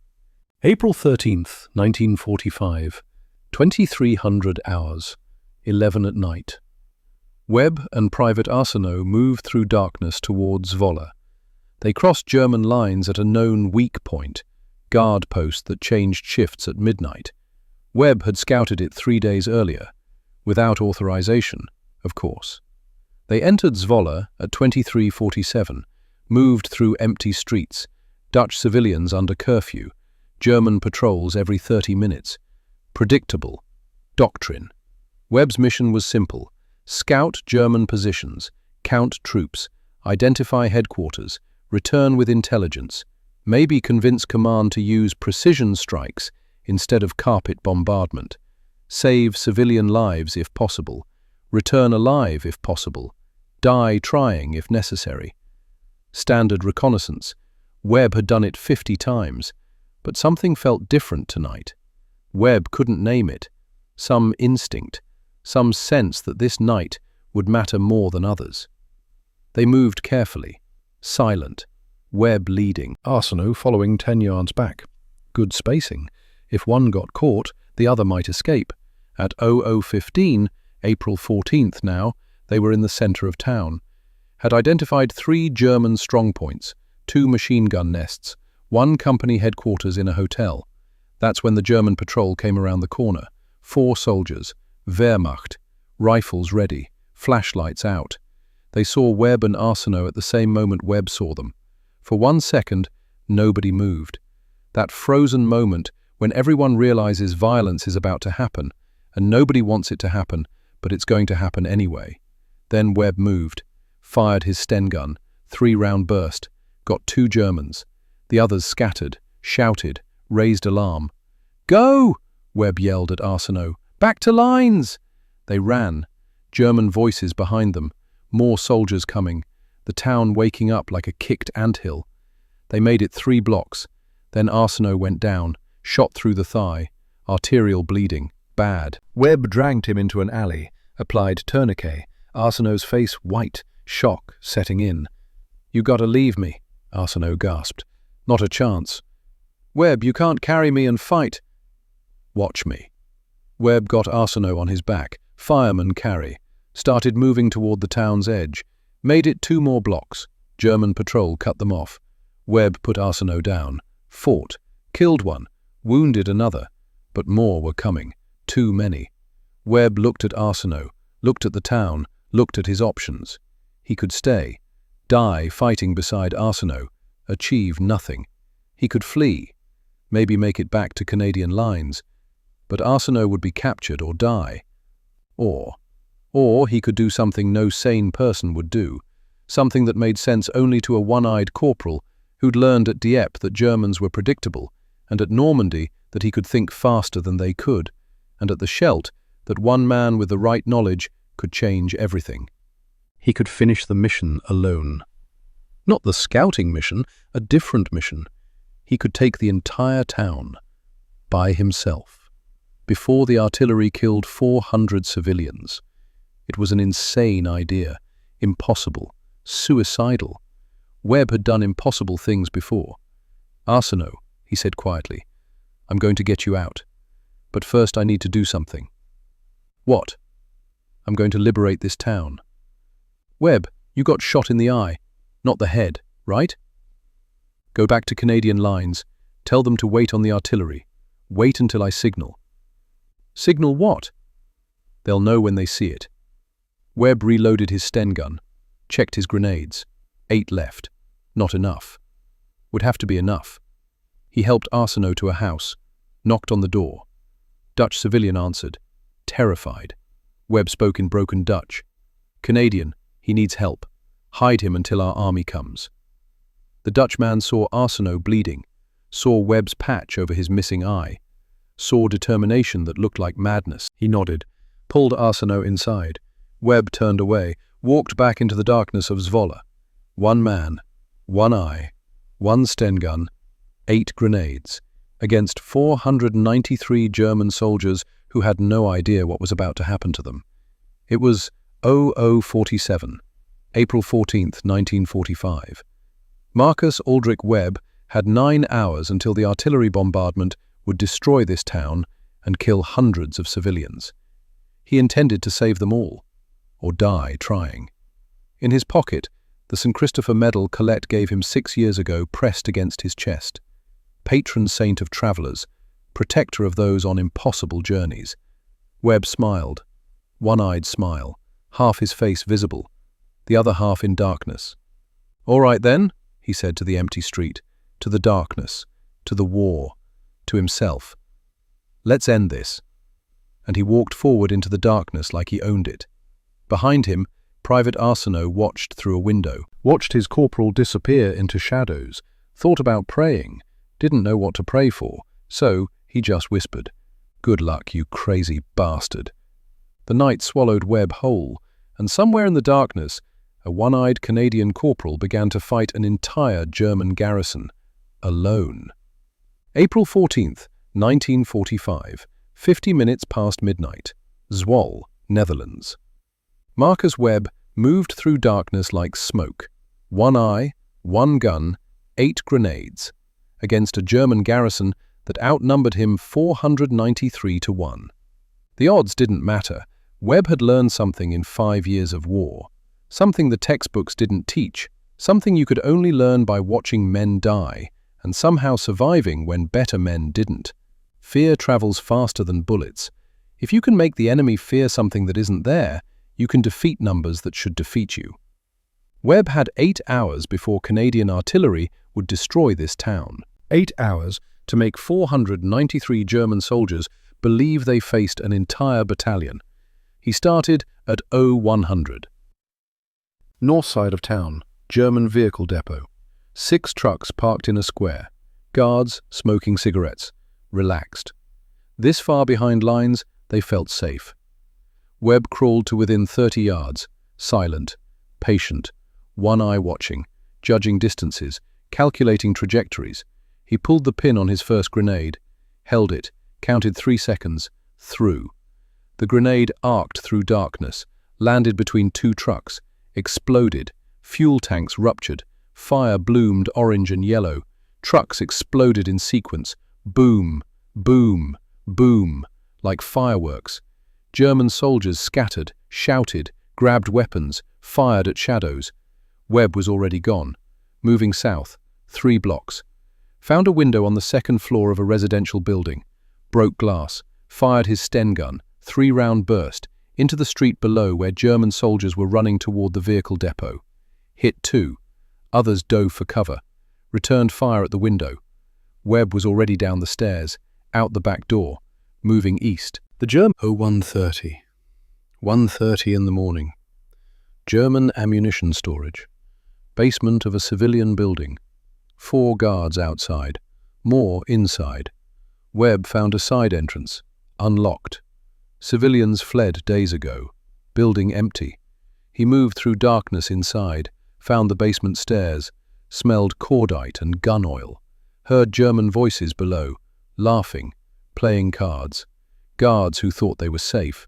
April 13th, 1945, 2300 hours, 11 at night. Webb and Private Arsenault moved through darkness towards Zwolle. They crossed German lines at a known weak point, guard post that changed shifts at midnight. Webb had scouted it 3 days earlier, without authorization, of course. They entered Zwolle at 23:47, moved through empty streets, Dutch civilians under curfew, German patrols every 30 minutes. Predictable. Doctrine. Webb's mission was simple: scout German positions, count troops, identify headquarters, return with intelligence, maybe convince command to use precision strikes instead of carpet bombardment, save civilian lives if possible, return alive if possible, die trying if necessary. Standard reconnaissance. Webb had done it 50 times, but something felt different tonight. Webb couldn't name it. Some instinct, some sense that this night would matter more than others. They moved carefully, silent, Webb leading, Arsenault following 10 yards back. Good spacing. If one got caught, the other might escape. At 00:15, April 14th now, they were in the center of town. Had identified 3 German strongpoints, 2 machine gun nests, 1 company headquarters in a hotel. That's when the German patrol came around the corner. 4 soldiers, Wehrmacht, rifles ready, flashlights out. They saw Webb and Arsenault at the same moment Webb saw them. For 1 second, nobody moved. That frozen moment when everyone realizes violence is about to happen, and nobody wants it to happen, but it's going to happen anyway. Then Webb moved, fired his Sten gun, 3-round burst, got 2 Germans. The others scattered, shouted, raised alarm. "Go!" Webb yelled at Arsenault. "Back to lines!" They ran, German voices behind them, more soldiers coming, the town waking up like a kicked anthill. They made it 3 blocks. Then Arsenault went down, shot through the thigh, arterial bleeding, bad. Webb dragged him into an alley, applied tourniquet, Arsenault's face white, shock setting in. "You gotta leave me," Arsenault gasped. "Not a chance." "Webb, you can't carry me and fight." "Watch me." Webb got Arsenault on his back, fireman carry, started moving toward the town's edge, made it 2 more blocks. German patrol cut them off. Webb put Arsenault down, fought, killed 1, wounded another, but more were coming, too many. Webb looked at Arsenault, looked at the town, looked at his options. He could stay, die fighting beside Arsenault, achieve nothing. He could flee, maybe make it back to Canadian lines, but Arsenault would be captured or die. Or he could do something no sane person would do, something that made sense only to a one-eyed corporal who'd learned at Dieppe that Germans were predictable, and at Normandy that he could think faster than they could, and at the Scheldt that one man with the right knowledge could change everything. He could finish the mission alone. Not the scouting mission, a different mission. He could take the entire town, by himself, before the artillery killed 400 civilians. It was an insane idea, impossible, suicidal. Webb had done impossible things before. "Arsenault," he said quietly, "I'm going to get you out. But first I need to do something." "What?" "I'm going to liberate this town." "Webb, you got shot in the eye, not the head, right? Go back to Canadian lines. Tell them to wait on the artillery. Wait until I signal." "Signal what?" "They'll know when they see it." Webb reloaded his Sten gun, checked his grenades. 8 left. Not enough. Would have to be enough. He helped Arsenault to a house, knocked on the door. Dutch civilian answered, terrified. Webb spoke in broken Dutch. "Canadian, he needs help. Hide him until our army comes." The Dutchman saw Arsenault bleeding, saw Webb's patch over his missing eye, saw determination that looked like madness. He nodded, pulled Arsenault inside. Webb turned away, walked back into the darkness of Zwolle. One man, one eye, one Sten gun, 8 grenades, against 493 German soldiers who had no idea what was about to happen to them. It was 0047, April 14th, 1945. Marcus Aldrich Webb had 9 hours until the artillery bombardment would destroy this town and kill hundreds of civilians. He intended to save them all, or die trying. In his pocket, the St. Christopher medal Colette gave him 6 years ago pressed against his chest. Patron saint of travellers, protector of those on impossible journeys. Webb smiled, one-eyed smile, half his face visible, the other half in darkness. "All right then," he said to the empty street, to the darkness, to the war, to himself. "Let's end this." And he walked forward into the darkness like he owned it. Behind him, Private Arsenault watched through a window, watched his corporal disappear into shadows, thought about praying, didn't know what to pray for, so he just whispered, "Good luck, you crazy bastard." The night swallowed Webb whole, and somewhere in the darkness, a one-eyed Canadian corporal began to fight an entire German garrison, alone. April 14th, 1945, 50 minutes past midnight, Zwolle, Netherlands. Marcus Webb moved through darkness like smoke. One eye, one gun, 8 grenades, against a German garrison that outnumbered him 493 to 1. The odds didn't matter. Webb had learned something in 5 years of war, something the textbooks didn't teach, something you could only learn by watching men die and somehow surviving when better men didn't. Fear travels faster than bullets. If you can make the enemy fear something that isn't there, you can defeat numbers that should defeat you. Webb had 8 hours before Canadian artillery would destroy this town. 8 hours to make 493 German soldiers believe they faced an entire battalion. He started at 0100. North side of town, German vehicle depot. 6 trucks parked in a square. Guards smoking cigarettes. Relaxed. This far behind lines, they felt safe. Webb crawled to within 30 yards, silent, patient, one eye watching, judging distances, calculating trajectories. He pulled the pin on his first grenade, held it, counted 3 seconds, threw. The grenade arced through darkness, landed between 2 trucks, exploded, fuel tanks ruptured, fire bloomed orange and yellow, trucks exploded in sequence, boom, boom, boom, like fireworks. German soldiers scattered, shouted, grabbed weapons, fired at shadows. Webb was already gone, moving south, 3 blocks. Found a window on the 2nd floor of a residential building, broke glass, fired his Sten gun, 3-round burst, into the street below where German soldiers were running toward the vehicle depot. Hit 2. Others dove for cover. Returned fire at the window. Webb was already down the stairs, out the back door, moving east. The German 0130. 1:30 in the morning. German ammunition storage. Basement of a civilian building. 4 guards outside. More inside. Webb found a side entrance. Unlocked. Civilians fled days ago. Building empty. He moved through darkness inside, found the basement stairs, smelled cordite and gun oil, heard German voices below, laughing, playing cards. Guards who thought they were safe.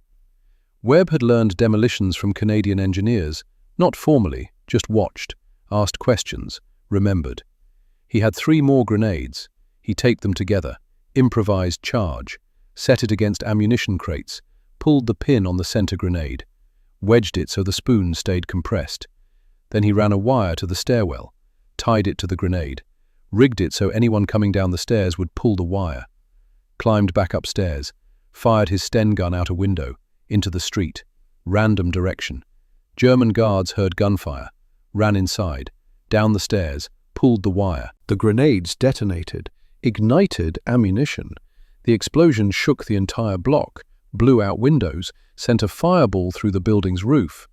Webb had learned demolitions from Canadian engineers, not formally, just watched, asked questions, remembered. He had 3 more grenades. He taped them together, improvised charge, set it against ammunition crates, pulled the pin on the center grenade, wedged it so the spoon stayed compressed. Then he ran a wire to the stairwell, tied it to the grenade, rigged it so anyone coming down the stairs would pull the wire, climbed back upstairs, fired his Sten gun out a window, into the street, random direction. German guards heard gunfire, ran inside, down the stairs, pulled the wire. The grenades detonated, ignited ammunition. The explosion shook the entire block, blew out windows, sent a fireball through the building's roof.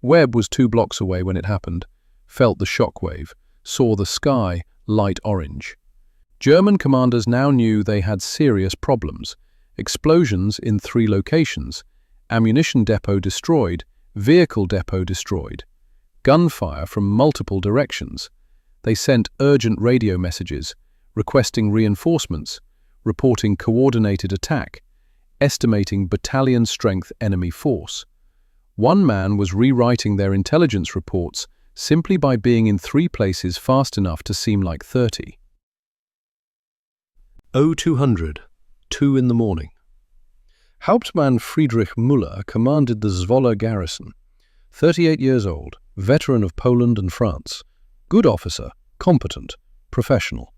Webb was 2 blocks away when it happened, felt the shockwave, saw the sky light orange. German commanders now knew they had serious problems. Explosions in 3 locations, ammunition depot destroyed, vehicle depot destroyed, gunfire from multiple directions. They sent urgent radio messages, requesting reinforcements, reporting coordinated attack, estimating battalion-strength enemy force. One man was rewriting their intelligence reports simply by being in 3 places fast enough to seem like 30. 0200, 2 in the morning. Hauptmann Friedrich Müller commanded the Zwolle garrison. 38 years old, veteran of Poland and France. Good officer, competent, professional.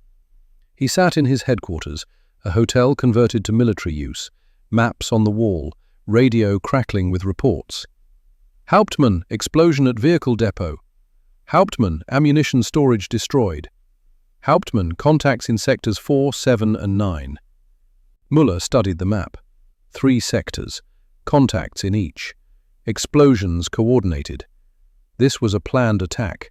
He sat in his headquarters, a hotel converted to military use, maps on the wall, radio crackling with reports. Hauptmann, explosion at vehicle depot. Hauptmann, ammunition storage destroyed. Hauptmann, contacts in sectors 4, 7 and 9. Müller studied the map. 3 sectors, contacts in each. Explosions coordinated. This was a planned attack.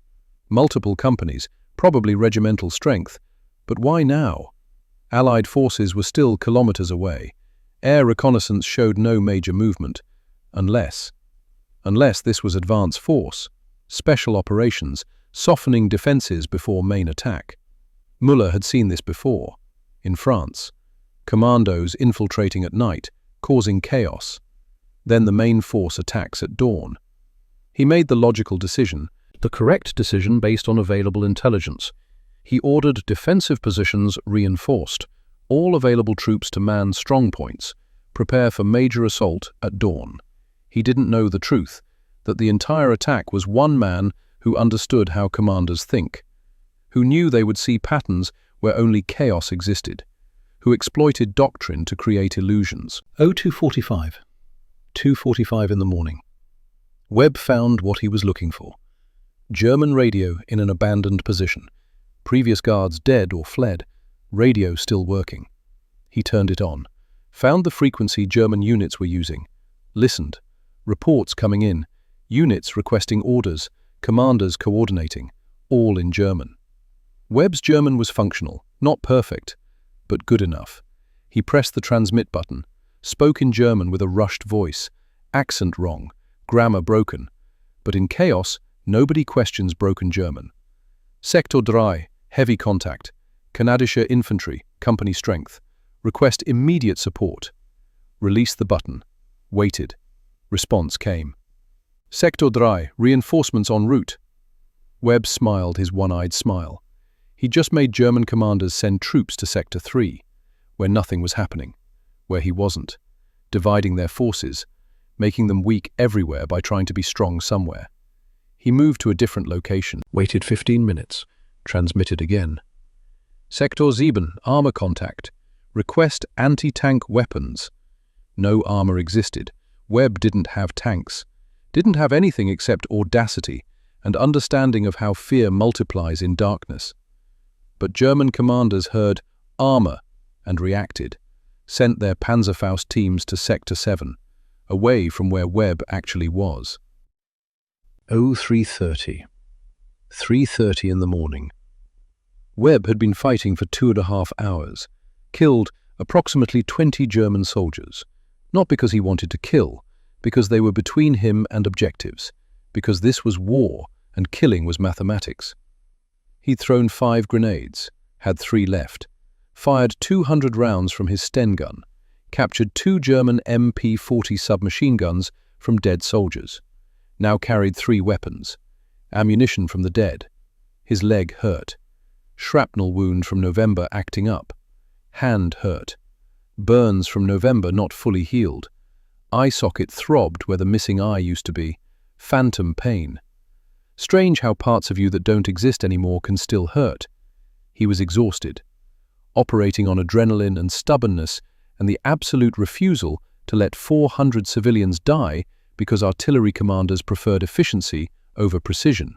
Multiple companies, probably regimental strength. But why now? Allied forces were still kilometers away. Air reconnaissance showed no major movement. Unless this was advance force, special operations, softening defenses before main attack. Müller had seen this before, in France. Commandos infiltrating at night, causing chaos. Then the main force attacks at dawn. He made the logical decision, the correct decision based on available intelligence. He ordered defensive positions reinforced, all available troops to man strong points, prepare for major assault at dawn. He didn't know the truth, that the entire attack was one man who understood how commanders think, who knew they would see patterns where only chaos existed, who exploited doctrine to create illusions. 0245. 2:45 in the morning. Webb found what he was looking for. German radio in an abandoned position. Previous guards dead or fled. Radio still working. He turned it on. Found the frequency German units were using. Listened. Reports coming in. Units requesting orders. Commanders coordinating. All in German. Webb's German was functional, not perfect, but good enough. He pressed the transmit button, spoke in German with a rushed voice, accent wrong, grammar broken. But in chaos, nobody questions broken German. Sektor 3, heavy contact. Kanadische Infantry, company strength. Request immediate support. Released the button. Waited. Response came. Sektor 3, reinforcements en route. Webb smiled his one-eyed smile. He just made German commanders send troops to Sector 3, where nothing was happening, where he wasn't, dividing their forces, making them weak everywhere by trying to be strong somewhere. He moved to a different location, waited 15 minutes, transmitted again. Sektor 7, armor contact. Request anti-tank weapons. No armor existed. Webb didn't have tanks, didn't have anything except audacity and understanding of how fear multiplies in darkness. But German commanders heard armor and reacted, sent their Panzerfaust teams to Sector 7, away from where Webb actually was. 0330. 3:30 in the morning. Webb had been fighting for 2.5 hours, killed approximately 20 German soldiers, not because he wanted to kill, because they were between him and objectives, because this was war and killing was mathematics. He'd thrown 5 grenades, had 3 left, fired 200 rounds from his Sten gun, captured 2 German MP-40 submachine guns from dead soldiers, now carried 3 weapons, ammunition from the dead, his leg hurt, shrapnel wound from November acting up, hand hurt, burns from November not fully healed, eye socket throbbed where the missing eye used to be, phantom pain. Strange how parts of you that don't exist anymore can still hurt. He was exhausted, operating on adrenaline and stubbornness and the absolute refusal to let 400 civilians die because artillery commanders preferred efficiency over precision.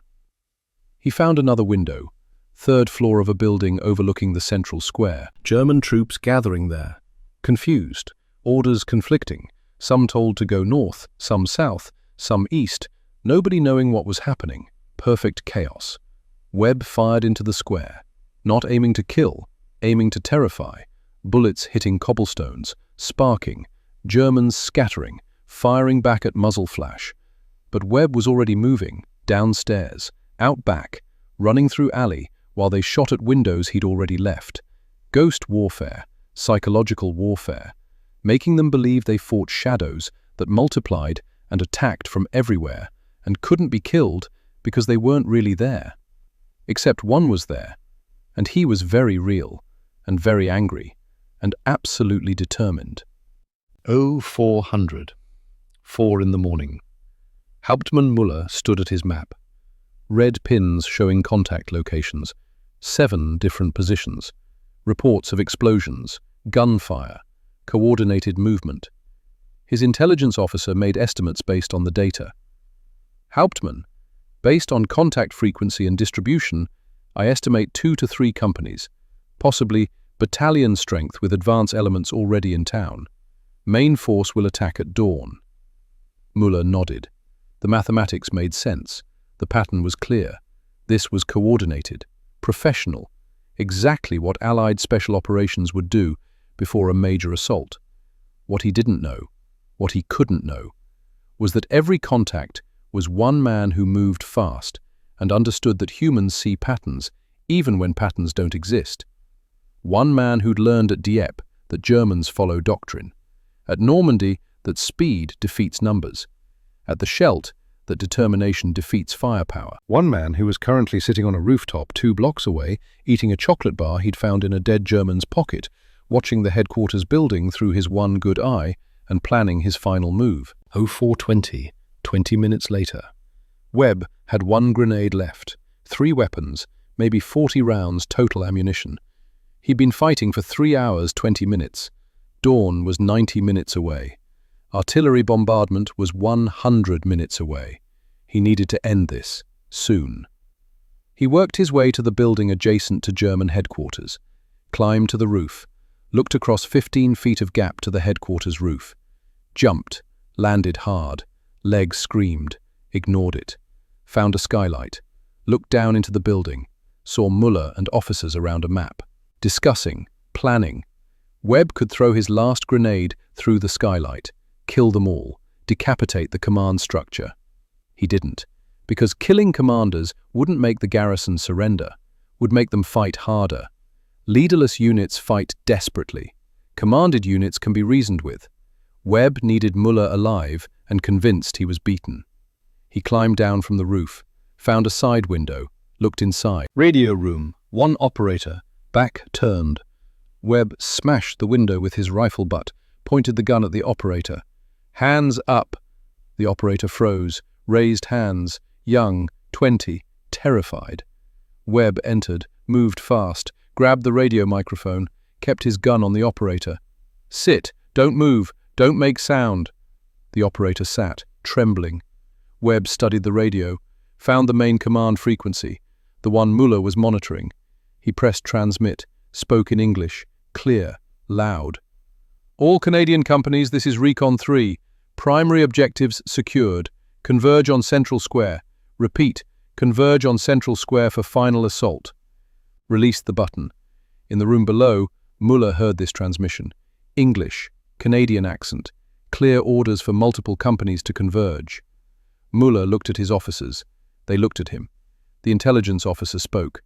He found another window, 3rd floor of a building overlooking the central square. German troops gathering there, confused, orders conflicting, some told to go north, some south, some east, nobody knowing what was happening. Perfect chaos. Webb fired into the square, not aiming to kill, aiming to terrify, bullets hitting cobblestones, sparking, Germans scattering, firing back at muzzle flash. But Webb was already moving, downstairs, out back, running through alley, while they shot at windows he'd already left. Ghost warfare, psychological warfare, making them believe they fought shadows that multiplied and attacked from everywhere and couldn't be killed because they weren't really there. Except one was there, and he was very real and very angry and absolutely determined. 0400. 4 in the morning. Hauptmann Müller stood at his map. Red pins showing contact locations, 7 different positions, reports of explosions, gunfire, coordinated movement. His intelligence officer made estimates based on the data. Hauptmann, based on contact frequency and distribution, I estimate 2 to 3 companies, possibly battalion strength with advance elements already in town. Main force will attack at dawn. Müller nodded. The mathematics made sense. The pattern was clear. This was coordinated, professional, exactly what Allied special operations would do before a major assault. What he didn't know, what he couldn't know, was that every contact was one man who moved fast and understood that humans see patterns, even when patterns don't exist. One man who'd learned at Dieppe that Germans follow doctrine, at Normandy that speed defeats numbers, at the Scheldt that determination defeats firepower. One man who was currently sitting on a rooftop 2 blocks away, eating a chocolate bar he'd found in a dead German's pocket, watching the headquarters building through his one good eye and planning his final move. 0420, 20 minutes later. Webb had 1 grenade left, 3 weapons, maybe 40 rounds total ammunition. He'd been fighting for 3 hours 20 minutes. Dawn was 90 minutes away. Artillery bombardment was 100 minutes away. He needed to end this, soon. He worked his way to the building adjacent to German headquarters, climbed to the roof, looked across 15 feet of gap to the headquarters roof, jumped, landed hard, leg screamed, ignored it, found a skylight, looked down into the building, saw Müller and officers around a map, discussing, planning. Webb could throw his last grenade through the skylight, kill them all, decapitate the command structure. He didn't, because killing commanders wouldn't make the garrison surrender, would make them fight harder. Leaderless units fight desperately. Commanded units can be reasoned with. Webb needed Müller alive and convinced he was beaten. He climbed down from the roof, found a side window, looked inside. Radio room, 1 operator, back turned. Webb smashed the window with his rifle butt, pointed the gun at the operator. Hands up! The operator froze, raised hands, young, 20, terrified. Webb entered, moved fast, grabbed the radio microphone, kept his gun on the operator. Sit, don't move, don't make sound. The operator sat, trembling. Webb studied the radio, found the main command frequency, the one Muller was monitoring. He pressed transmit, spoke in English, clear, loud. All Canadian companies, this is Recon 3. Primary objectives secured. Converge on Central Square. Repeat, converge on Central Square for final assault. Released the button. In the room below, Muller heard this transmission. English, Canadian accent, clear orders for multiple companies to converge. Muller looked at his officers. They looked at him. The intelligence officer spoke.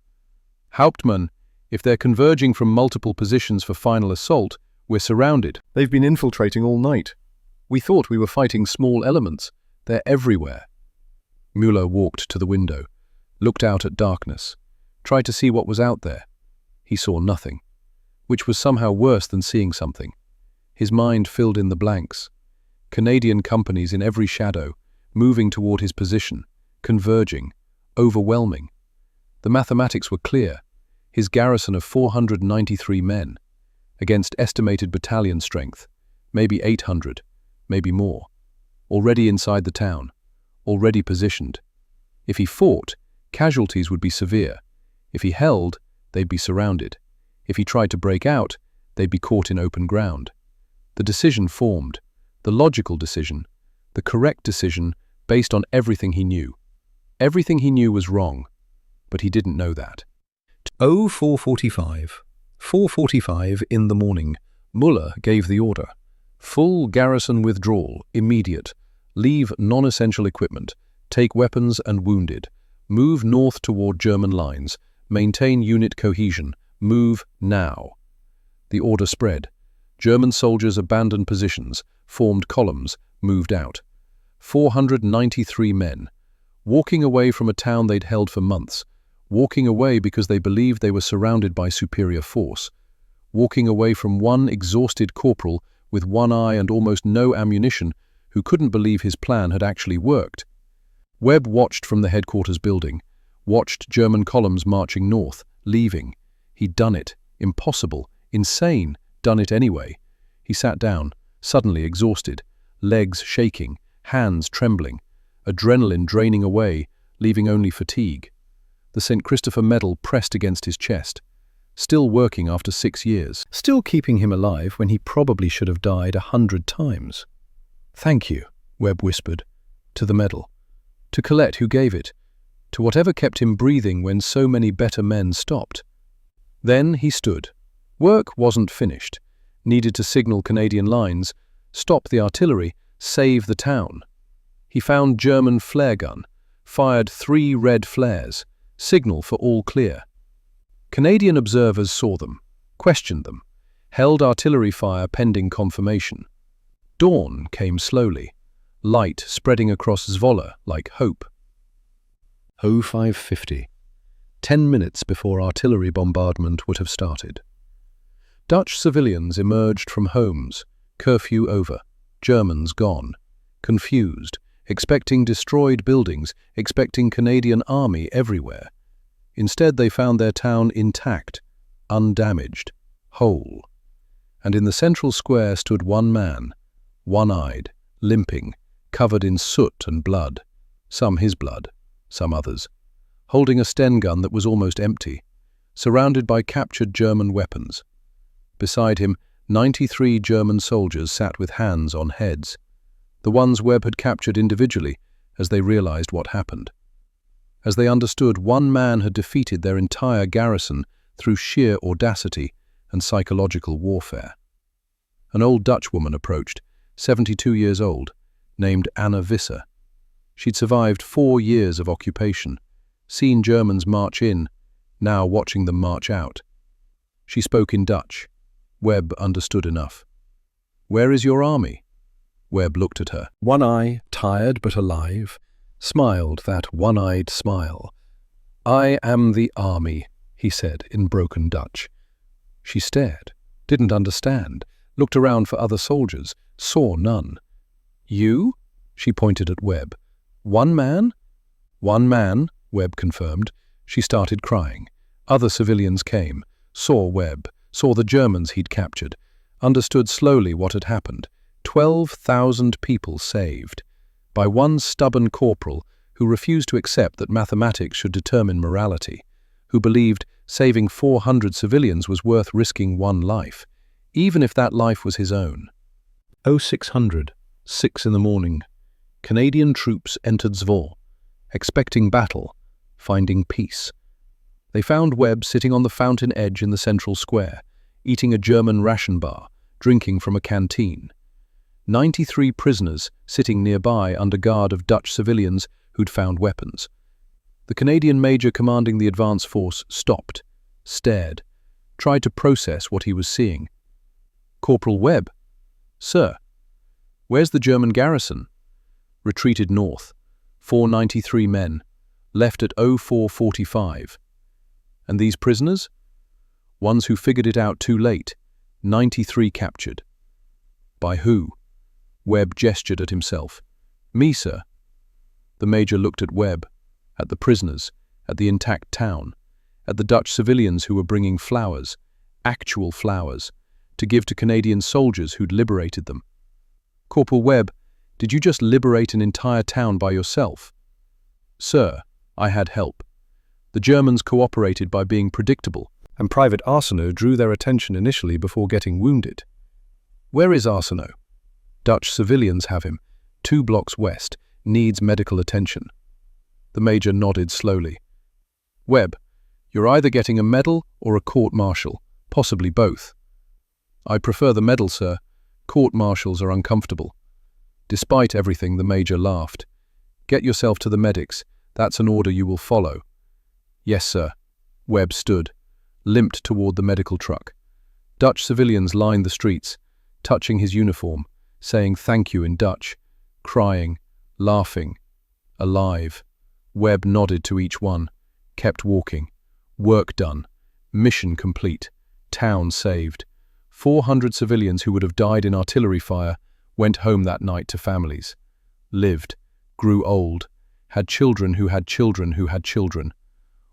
Hauptmann, if they're converging from multiple positions for final assault, we're surrounded. They've been infiltrating all night. We thought we were fighting small elements. They're everywhere. Muller walked to the window, looked out at darkness, tried to see what was out there. He saw nothing, which was somehow worse than seeing something. His mind filled in the blanks. Canadian companies in every shadow, moving toward his position, converging, overwhelming. The mathematics were clear. His garrison of 493 men, against estimated battalion strength, maybe 800, maybe more, already inside the town, already positioned. If he fought, casualties would be severe. If he held, they'd be surrounded. If he tried to break out, they'd be caught in open ground. The decision formed, the logical decision, the correct decision based on everything he knew. Everything he knew was wrong, but he didn't know that. 0445. 4:45 in the morning. Muller gave the order. Full garrison withdrawal, immediate. Leave non-essential equipment. Take weapons and wounded. Move north toward German lines. Maintain unit cohesion. Move now. The order spread. German soldiers abandoned positions, formed columns, moved out. 493 men, walking away from a town they'd held for months, walking away because they believed they were surrounded by superior force, walking away from one exhausted corporal with one eye and almost no ammunition who couldn't believe his plan had actually worked. Webb watched from the headquarters building, watched German columns marching north, leaving. He'd done it. Impossible. Insane. Done it anyway. He sat down, suddenly exhausted, legs shaking, hands trembling, adrenaline draining away, leaving only fatigue. The St. Christopher Medal pressed against his chest. Still working after 6 years. Still keeping him alive when he probably should have died 100 times. "Thank you," Webb whispered, to the medal, to Colette who gave it, to whatever kept him breathing when so many better men stopped. Then he stood. Work wasn't finished. Needed to signal Canadian lines, stop the artillery, save the town. He found German flare gun, fired 3 red flares, signal for all clear. Canadian observers saw them, questioned them, held artillery fire pending confirmation. Dawn came slowly, light spreading across Zwolle like hope. 0550, 10 minutes before artillery bombardment would have started. Dutch civilians emerged from homes, curfew over, Germans gone, confused, expecting destroyed buildings, expecting Canadian army everywhere. Instead they found their town intact, undamaged, whole. And in the central square stood one man, one-eyed, limping, covered in soot and blood, some his blood, some others, holding a Sten gun that was almost empty, surrounded by captured German weapons. Beside him, 93 German soldiers sat with hands on heads, the ones Webb had captured individually as they realized what happened. As they understood one man had defeated their entire garrison through sheer audacity and psychological warfare. An old Dutch woman approached, 72 years old, named Anna Visser. She'd survived 4 years of occupation, seen Germans march in, now watching them march out. She spoke in Dutch. Webb understood enough. "Where is your army?" Webb looked at her. One eye, tired but alive, smiled that one-eyed smile. "I am the army," he said in broken Dutch. She stared, didn't understand, looked around for other soldiers, saw none. "You?" She pointed at Webb. "One man?" "One man," Webb confirmed. She started crying. Other civilians came, saw Webb, saw the Germans he'd captured, understood slowly what had happened, 12,000 people saved by one stubborn corporal who refused to accept that mathematics should determine morality, who believed saving 400 civilians was worth risking one life, even if that life was his own. 0600, 6 in the morning. Canadian troops entered Zwo, expecting battle, finding peace. They found Webb sitting on the fountain edge in the central square, eating a German ration bar, drinking from a canteen. 93 prisoners sitting nearby under guard of Dutch civilians who'd found weapons. The Canadian major commanding the advance force stopped, stared, tried to process what he was seeing. "Corporal Webb." "Sir." "Where's the German garrison?" "Retreated north. 493 men. Left at 0445. "And these prisoners?" "Ones who figured it out too late. 93 captured." "By who?" Webb gestured at himself. "Me, sir." The major looked at Webb, at the prisoners, at the intact town, at the Dutch civilians who were bringing flowers, actual flowers, to give to Canadian soldiers who'd liberated them. "Corporal Webb, did you just liberate an entire town by yourself?" "Sir, I had help. The Germans cooperated by being predictable, and Private Arsenault drew their attention initially before getting wounded." "Where is Arsenault?" "Dutch civilians have him, 2 blocks west, needs medical attention." The major nodded slowly. "Webb, you're either getting a medal or a court-martial, possibly both." "I prefer the medal, sir. Court-martials are uncomfortable." Despite everything, the major laughed. "Get yourself to the medics. That's an order you will follow." "Yes, sir." Webb stood, limped toward the medical truck. Dutch civilians lined the streets, touching his uniform, saying thank you in Dutch, crying, laughing, alive. Webb nodded to each one, kept walking. Work done. Mission complete. Town saved. 400 civilians who would have died in artillery fire went home that night to families. Lived, grew old, had children who had children who had children.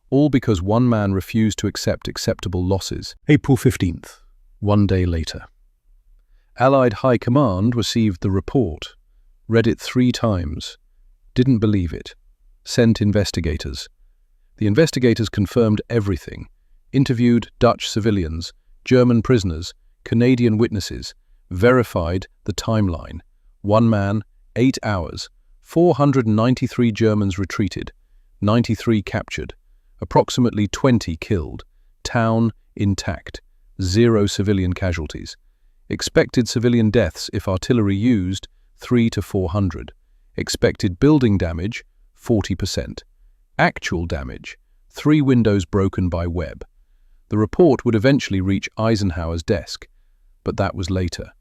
All because one man refused to accept acceptable losses. April 15th. One day later. Allied High Command received the report, read it 3 times, didn't believe it, sent investigators. The investigators confirmed everything, interviewed Dutch civilians, German prisoners, Canadian witnesses, verified the timeline. 1 man, 8 hours, 493 Germans retreated, 93 captured, approximately 20 killed, town intact, 0 civilian casualties. Expected civilian deaths if artillery used, 300 to 400. Expected building damage, 40%. Actual damage, 3 windows broken by Webb. The report would eventually reach Eisenhower's desk, but that was later.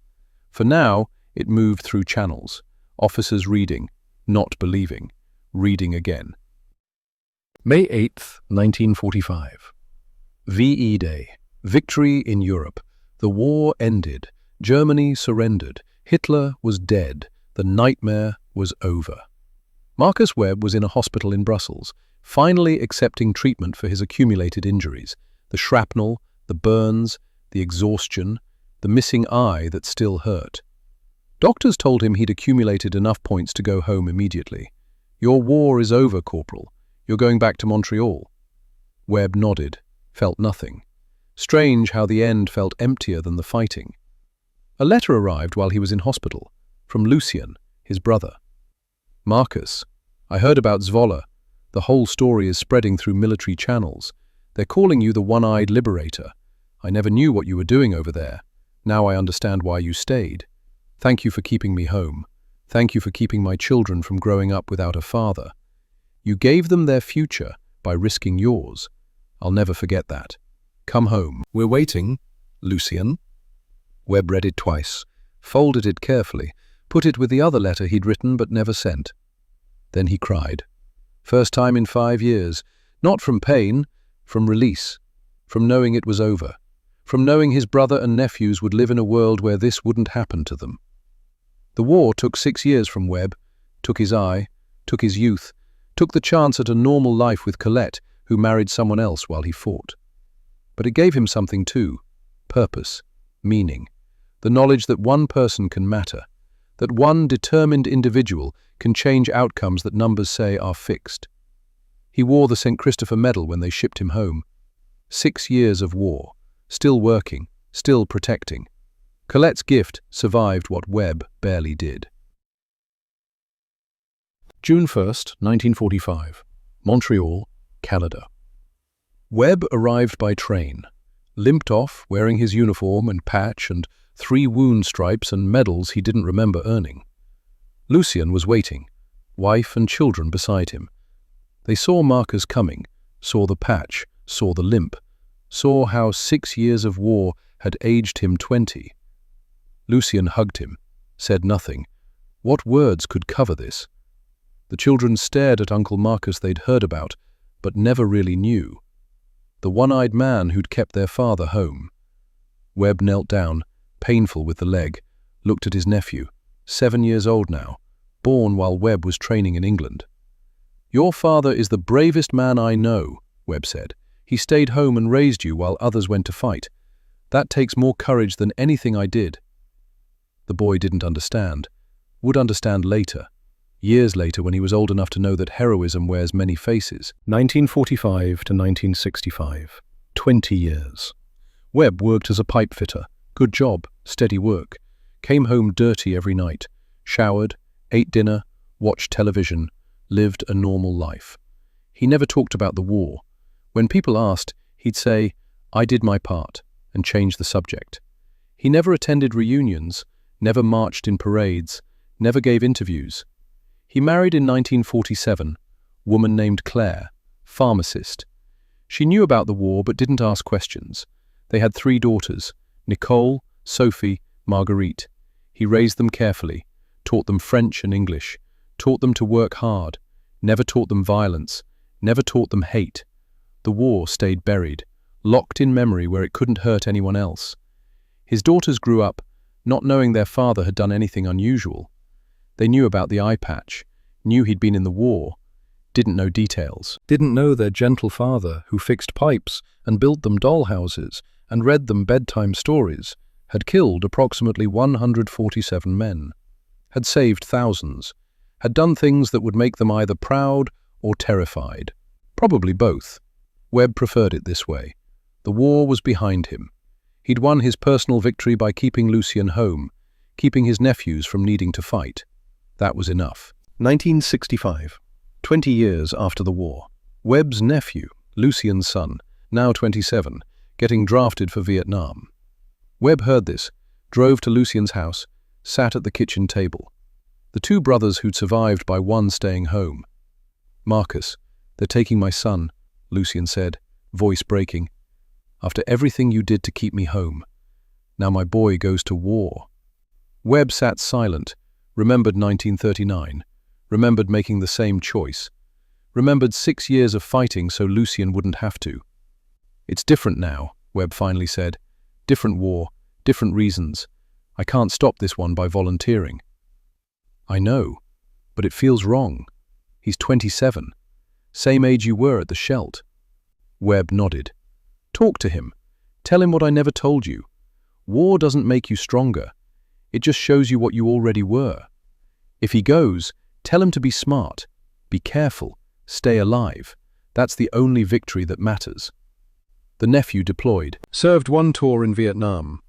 For now, it moved through channels, officers reading, not believing, reading again. May 8th, 1945. VE Day. Victory in Europe. The war ended. Germany surrendered. Hitler was dead. The nightmare was over. Marcus Webb was in a hospital in Brussels, finally accepting treatment for his accumulated injuries, the shrapnel, the burns, the exhaustion, the missing eye that still hurt. Doctors told him he'd accumulated enough points to go home immediately. "Your war is over, Corporal. You're going back to Montreal." Webb nodded, felt nothing. Strange how the end felt emptier than the fighting. A letter arrived while he was in hospital, from Lucien, his brother. "Marcus, I heard about Zwolle. The whole story is spreading through military channels. They're calling you the one-eyed liberator. I never knew what you were doing over there. Now I understand why you stayed. Thank you for keeping me home. Thank you for keeping my children from growing up without a father. You gave them their future by risking yours. I'll never forget that. Come home. We're waiting, Lucien." Webb read it twice, folded it carefully, put it with the other letter he'd written but never sent. Then he cried. First time in 5 years, not from pain, from release, from knowing it was over, from knowing his brother and nephews would live in a world where this wouldn't happen to them. The war took 6 years from Webb, took his eye, took his youth, took the chance at a normal life with Colette, who married someone else while he fought. But it gave him something too, purpose, meaning, the knowledge that one person can matter, that one determined individual can change outcomes that numbers say are fixed. He wore the St. Christopher Medal when they shipped him home. 6 years of war, still working, still protecting. Colette's gift survived what Webb barely did. June 1st, 1945. Montreal, Canada. Webb arrived by train, limped off wearing his uniform and patch and 3 wound stripes and medals he didn't remember earning. Lucien was waiting, wife and children beside him. They saw Marcus coming, saw the patch, saw the limp, saw how 6 years of war had aged him 20. Lucien hugged him, said nothing. What words could cover this? The children stared at Uncle Marcus they'd heard about, but never really knew. The one-eyed man who'd kept their father home. Webb knelt down, painful with the leg, looked at his nephew, 7 years old now, born while Webb was training in England. "Your father is the bravest man I know," Webb said. "He stayed home and raised you while others went to fight. That takes more courage than anything I did." The boy didn't understand, would understand later. Years later when he was old enough to know that heroism wears many faces. 1945 to 1965. 20 years. Webb worked as a pipe fitter. Good job, steady work. Came home dirty every night. Showered, ate dinner, watched television, lived a normal life. He never talked about the war. When people asked, he'd say, "I did my part," and change the subject. He never attended reunions, never marched in parades, never gave interviews. He married in 1947, woman named Claire, pharmacist. She knew about the war but didn't ask questions. They had 3 daughters, Nicole, Sophie, Marguerite. He raised them carefully, taught them French and English, taught them to work hard, never taught them violence, never taught them hate. The war stayed buried, locked in memory where it couldn't hurt anyone else. His daughters grew up, not knowing their father had done anything unusual. They knew about the eye patch, knew he'd been in the war, didn't know details. Didn't know their gentle father, who fixed pipes and built them dollhouses and read them bedtime stories, had killed approximately 147 men, had saved thousands, had done things that would make them either proud or terrified. Probably both. Webb preferred it this way. The war was behind him. He'd won his personal victory by keeping Lucien home, keeping his nephews from needing to fight. That was enough. 1965, 20 years after the war. Webb's nephew, Lucien's son, now 27, getting drafted for Vietnam. Webb heard this, drove to Lucien's house, sat at the kitchen table. The 2 brothers who'd survived by one staying home. "Marcus, they're taking my son," Lucien said, voice breaking. "After everything you did to keep me home. Now my boy goes to war." Webb sat silent, remembered 1939, remembered making the same choice, remembered 6 years of fighting so Lucien wouldn't have to. "It's different now," Webb finally said. "Different war, different reasons. I can't stop this one by volunteering." "I know, but it feels wrong. He's 27, same age you were at the Scheldt." Webb nodded. "Talk to him. Tell him what I never told you. War doesn't make you stronger. It just shows you what you already were. If he goes, tell him to be smart, be careful, stay alive. That's the only victory that matters." The nephew deployed, served 1 tour in Vietnam,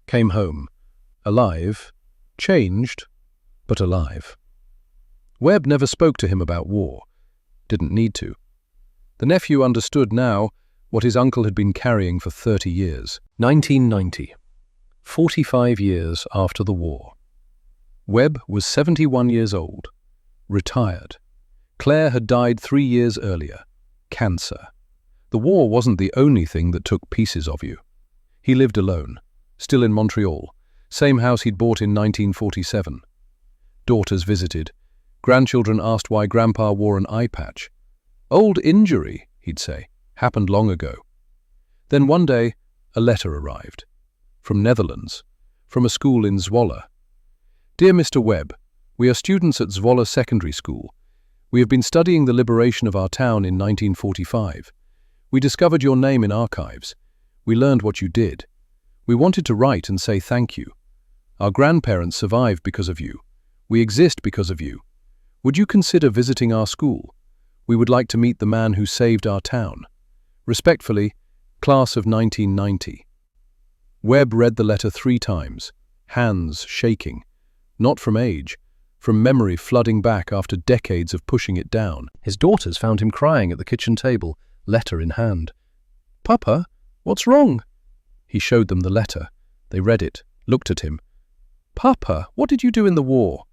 came home, alive, changed, but alive. Webb never spoke to him about war, didn't need to. The nephew understood now what his uncle had been carrying for 30 years. 1990. 45 years after the war. Webb was 71 years old, retired. Claire had died 3 years earlier, cancer. The war wasn't the only thing that took pieces of you. He lived alone, still in Montreal, same house he'd bought in 1947. Daughters visited. Grandchildren asked why Grandpa wore an eye patch. "Old injury," he'd say, "happened long ago." Then one day, a letter arrived. From Netherlands, from a school in Zwolle. "Dear Mr. Webb, we are students at Zwolle Secondary School. We have been studying the liberation of our town in 1945. We discovered your name in archives. We learned what you did. We wanted to write and say thank you. Our grandparents survived because of you. We exist because of you. Would you consider visiting our school? We would like to meet the man who saved our town. Respectfully, Class of 1990. Webb read the letter 3 times, hands shaking. Not from age, from memory flooding back after decades of pushing it down. His daughters found him crying at the kitchen table, letter in hand. "Papa, what's wrong?" He showed them the letter. They read it, looked at him. "Papa, what did you do in the war?"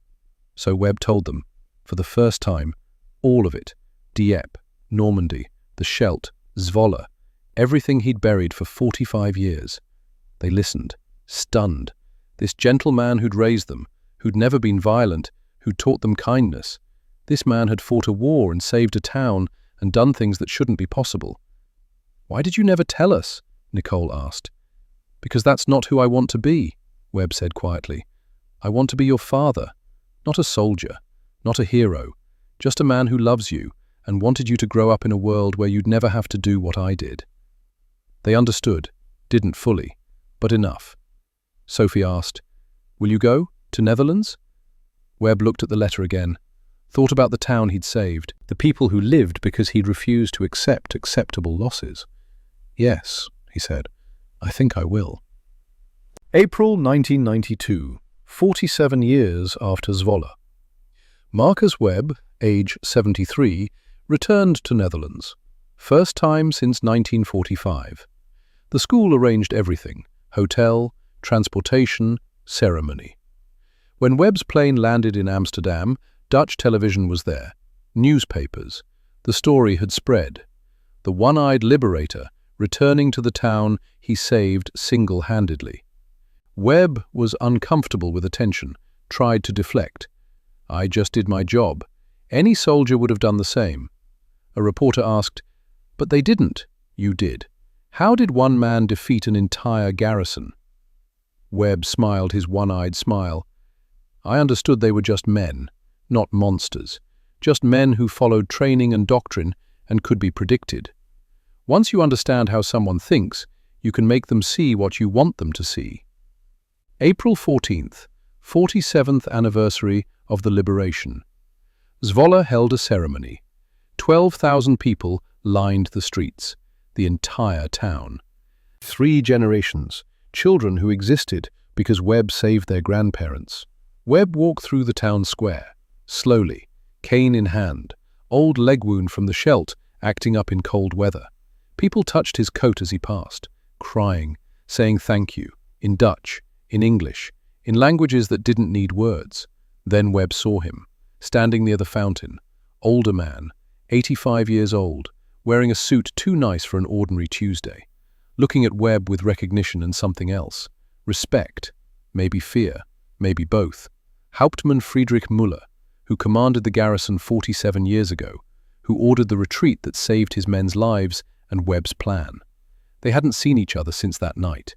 So Webb told them, for the first time, all of it. Dieppe, Normandy, the Scheldt, Zwolle, everything he'd buried for 45 years. They listened, stunned. This gentle man who'd raised them, who'd never been violent, who'd taught them kindness. This man had fought a war and saved a town and done things that shouldn't be possible. "Why did you never tell us?" Nicole asked. "Because that's not who I want to be," Webb said quietly. "I want to be your father, not a soldier, not a hero, just a man who loves you and wanted you to grow up in a world where you'd never have to do what I did." They understood, didn't fully, but enough. Sophie asked, "Will you go? To Netherlands?" Webb looked at the letter again, thought about the town he'd saved, the people who lived because he'd refused to accept acceptable losses. "Yes," he said, "I think I will." April 1992, 47 years after Zwolle. Marcus Webb, age 73, returned to Netherlands. First time since 1945. The school arranged everything: hotel, transportation, ceremony. When Webb's plane landed in Amsterdam, Dutch television was there, newspapers. The story had spread. The one-eyed liberator returning to the town he saved single-handedly. Webb was uncomfortable with attention, tried to deflect. "I just did my job. Any soldier would have done the same." A reporter asked, "But they didn't." "You did. How did one man defeat an entire garrison?" Webb smiled his one-eyed smile. "I understood they were just men, not monsters. Just men who followed training and doctrine and could be predicted. Once you understand how someone thinks, you can make them see what you want them to see." April 14th, 47th anniversary of the liberation. Zwolle held a ceremony. 12,000 people lined the streets, the entire town. 3 generations, children who existed because Webb saved their grandparents. Webb walked through the town square, slowly, cane in hand, old leg wound from the Scheldt acting up in cold weather. People touched his coat as he passed, crying, saying thank you, in Dutch, in English, in languages that didn't need words. Then Webb saw him, standing near the fountain, older man, 85 years old, wearing a suit too nice for an ordinary Tuesday, looking at Webb with recognition and something else, respect, maybe fear, maybe both. Hauptmann Friedrich Müller, who commanded the garrison 47 years ago, who ordered the retreat that saved his men's lives and Webb's plan. They hadn't seen each other since that night.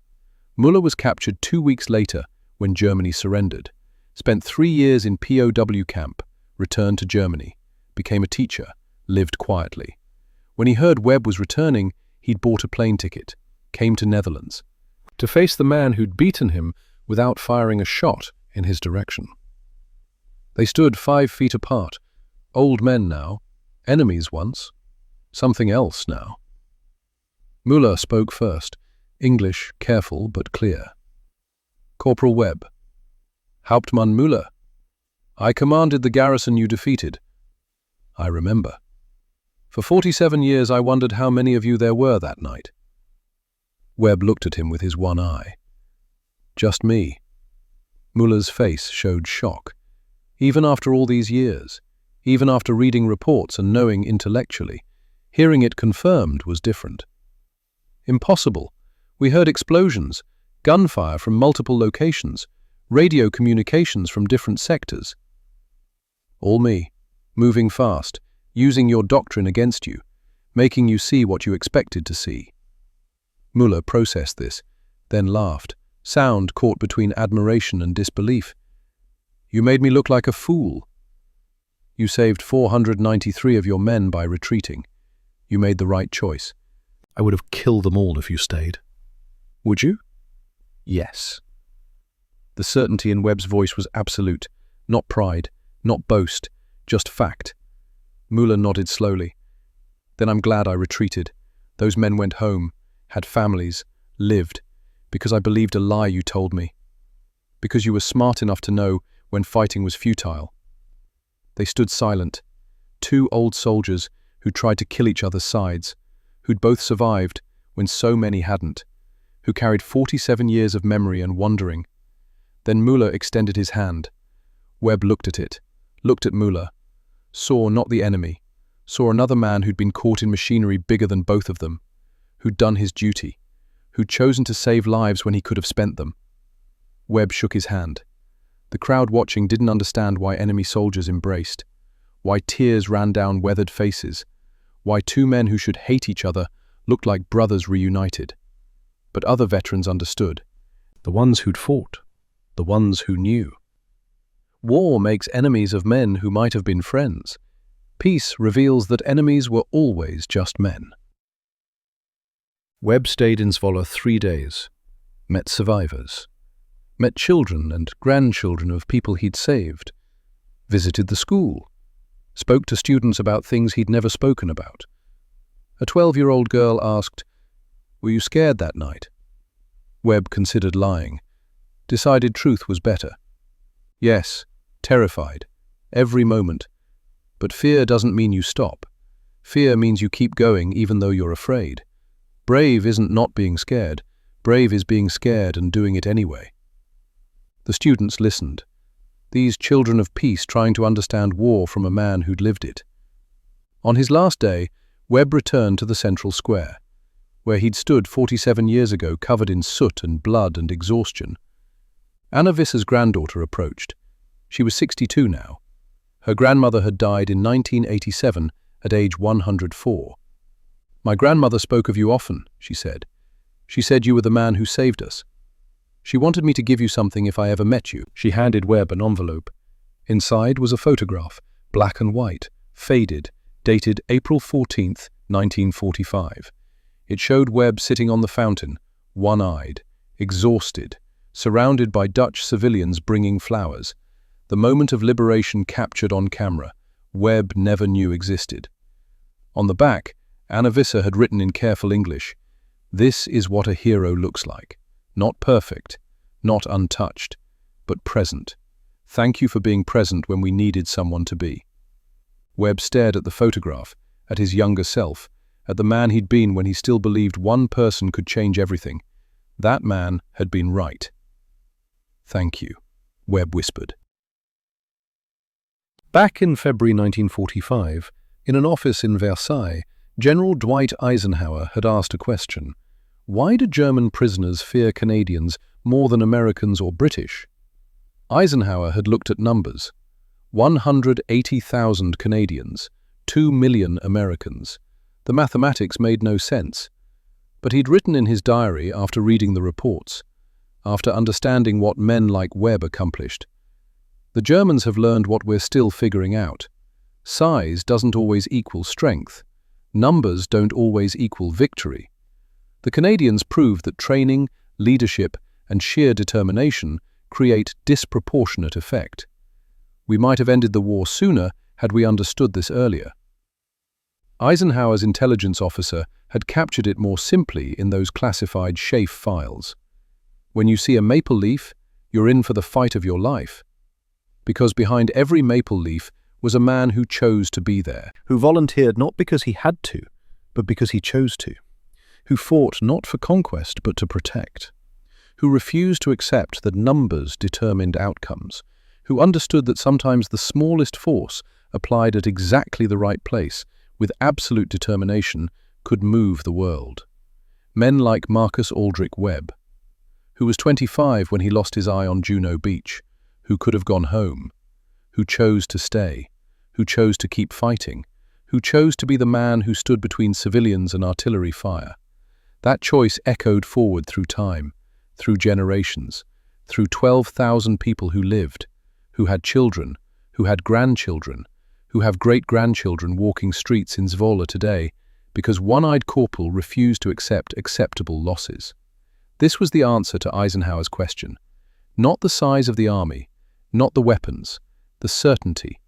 Müller was captured 2 weeks later when Germany surrendered, spent 3 years in POW camp, returned to Germany, became a teacher, lived quietly. When he heard Webb was returning, he'd bought a plane ticket, came to Netherlands, to face the man who'd beaten him without firing a shot in his direction. They stood 5 feet apart, old men now, enemies once, something else now. Müller spoke first, English careful but clear. "Corporal Webb." "Hauptmann Müller. I commanded the garrison you defeated." "I remember. For 47 years I wondered how many of you there were that night." Webb looked at him with his one eye. "Just me." Müller's face showed shock. Even after all these years, even after reading reports and knowing intellectually, hearing it confirmed was different. "Impossible. We heard explosions, gunfire from multiple locations, radio communications from different sectors." "All me, moving fast, using your doctrine against you, making you see what you expected to see." Müller processed this, then laughed, sound caught between admiration and disbelief. "You made me look like a fool. You saved 493 of your men by retreating. You made the right choice. I would have killed them all if you stayed." "Would you?" "Yes." The certainty in Webb's voice was absolute, Not pride, not boast, just fact. Müller nodded slowly. Then I'm glad I retreated. Those men went home, had families, lived, because I believed a lie you told me. Because you were smart enough to know when fighting was futile. They stood silent. Two old soldiers who tried to kill each other's sides, who'd both survived when so many hadn't, who carried 47 years of memory and wondering. Then Müller extended his hand. Webb looked at it, looked at Müller, saw not the enemy, saw another man who'd been caught in machinery bigger than both of them, who'd done his duty, who'd chosen to save lives when he could have spent them. Webb shook his hand. The crowd watching didn't understand why enemy soldiers embraced, why tears ran down weathered faces, why two men who should hate each other looked like brothers reunited. But other veterans understood. The ones who'd fought, the ones who knew. War makes enemies of men who might have been friends. Peace reveals that enemies were always just men. Webb stayed in Zwolle 3 days, met survivors, met children and grandchildren of people he'd saved, visited the school, spoke to students about things he'd never spoken about. A 12-year-old girl asked, "Were you scared that night?" Webb considered lying, decided truth was better. Yes, terrified, every moment. But fear doesn't mean you stop. Fear means you keep going even though you're afraid. Brave isn't not being scared. Brave is being scared and doing it anyway. The students listened. These children of peace trying to understand war from a man who'd lived it. On his last day, Webb returned to the central square, where he'd stood 47 years ago covered in soot and blood and exhaustion. Anna Visser's granddaughter approached. She was 62 now. Her grandmother had died in 1987 at age 104. "My grandmother spoke of you often," she said. "She said you were the man who saved us. She wanted me to give you something if I ever met you." She handed Webb an envelope. Inside was a photograph, black and white, faded, dated April 14th, 1945. It showed Webb sitting on the fountain, one-eyed, exhausted, surrounded by Dutch civilians bringing flowers. The moment of liberation captured on camera, Webb never knew existed. On the back, Anna Visser had written in careful English, "This is what a hero looks like. Not perfect, not untouched, but present. Thank you for being present when we needed someone to be." Webb stared at the photograph, at his younger self, at the man he'd been when he still believed one person could change everything. That man had been right. "Thank you," Webb whispered. Back in February 1945, in an office in Versailles, General Dwight Eisenhower had asked a question. Why do German prisoners fear Canadians more than Americans or British? Eisenhower had looked at numbers. 180,000 Canadians, 2 million Americans. The mathematics made no sense. But he'd written in his diary after reading the reports, after understanding what men like Webb accomplished. The Germans have learned what we're still figuring out. Size doesn't always equal strength. Numbers don't always equal victory. The Canadians proved that training, leadership, and sheer determination create disproportionate effect. We might have ended the war sooner had we understood this earlier. Eisenhower's intelligence officer had captured it more simply in those classified SHAEF files. When you see a maple leaf, you're in for the fight of your life. Because behind every maple leaf was a man who chose to be there, who volunteered not because he had to, but because he chose to, who fought not for conquest but to protect, who refused to accept that numbers determined outcomes, who understood that sometimes the smallest force applied at exactly the right place, with absolute determination, could move the world. Men like Marcus Aldrich Webb, who was 25 when he lost his eye on Juno Beach, who could have gone home, who chose to stay, who chose to keep fighting, who chose to be the man who stood between civilians and artillery fire. That choice echoed forward through time, through generations, through 12,000 people who lived, who had children, who had grandchildren, who have great-grandchildren walking streets in Zwolle today because one-eyed corporal refused to accept acceptable losses. This was the answer to Eisenhower's question. Not the size of the army, not the weapons, the certainty,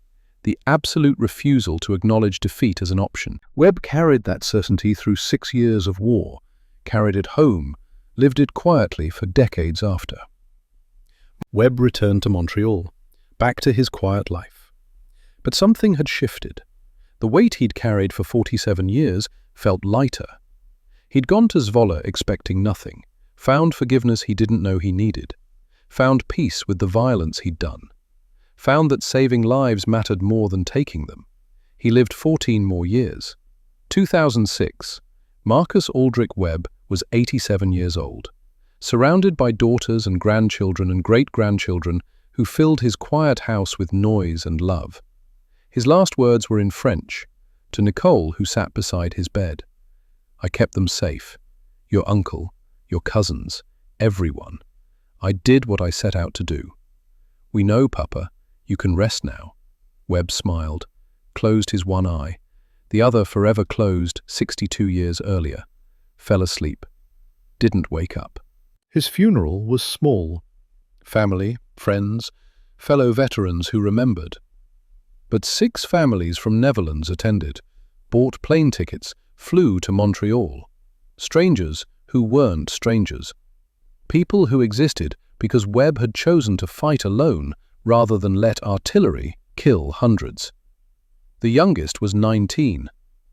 the absolute refusal to acknowledge defeat as an option. Webb carried that certainty through 6 years of war, carried it home, lived it quietly for decades after. Webb returned to Montreal, back to his quiet life. But something had shifted. The weight he'd carried for 47 years felt lighter. He'd gone to Zwolle expecting nothing, found forgiveness he didn't know he needed, found peace with the violence he'd done, found that saving lives mattered more than taking them. He lived 14 more years. 2006, Marcus Aldrich Webb was 87 years old, surrounded by daughters and grandchildren and great-grandchildren who filled his quiet house with noise and love. His last words were in French, to Nicole, who sat beside his bed. "I kept them safe. Your uncle, your cousins, everyone. I did what I set out to do. We know, Papa, you can rest now." Webb smiled, closed his one eye, the other forever closed 62 years earlier, fell asleep, didn't wake up. His funeral was small. Family, friends, fellow veterans who remembered. But 6 families from Netherlands attended, bought plane tickets, flew to Montreal. Strangers who weren't strangers. People who existed because Webb had chosen to fight alone rather than let artillery kill hundreds. The youngest was 19,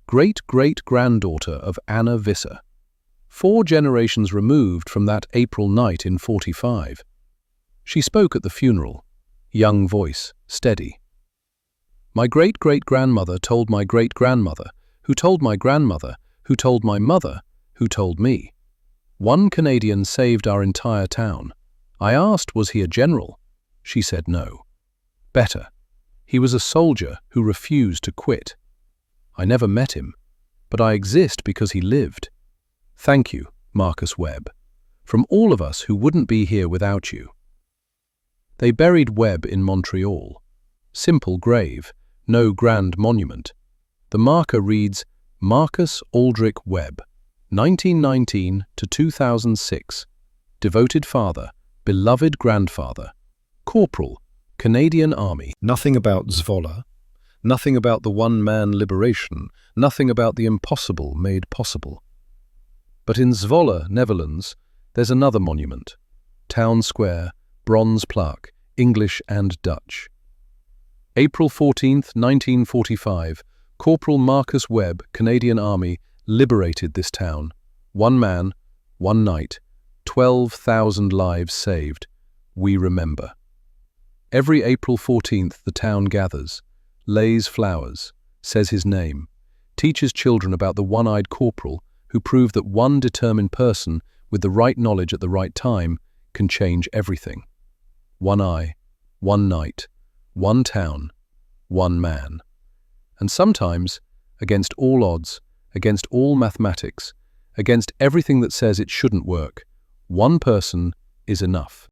great-great-granddaughter of Anna Visser. 4 generations removed from that April night in 45. She spoke at the funeral, young voice, steady. "My great-great-grandmother told my great-grandmother, who told my grandmother, who told my mother, who told me. One Canadian saved our entire town. I asked, was he a general? She said no. Better. He was a soldier who refused to quit. I never met him, but I exist because he lived. Thank you, Marcus Webb, from all of us who wouldn't be here without you." They buried Webb in Montreal. Simple grave, no grand monument. The marker reads, Marcus Aldrich Webb, 1919 to 2006. Devoted father, beloved grandfather. Corporal, Canadian Army. Nothing about Zwolle, nothing about the one-man liberation, nothing about the impossible made possible. But in Zwolle, Netherlands, there's another monument. Town Square, bronze plaque, English and Dutch. April 14th, 1945, Corporal Marcus Webb, Canadian Army, liberated this town. One man, one night, 12,000 lives saved. We remember. Every April 14th, the town gathers, lays flowers, says his name, teaches children about the one-eyed corporal who proved that one determined person with the right knowledge at the right time can change everything. One eye, one night, one town, one man. And sometimes, against all odds, against all mathematics, against everything that says it shouldn't work, one person is enough.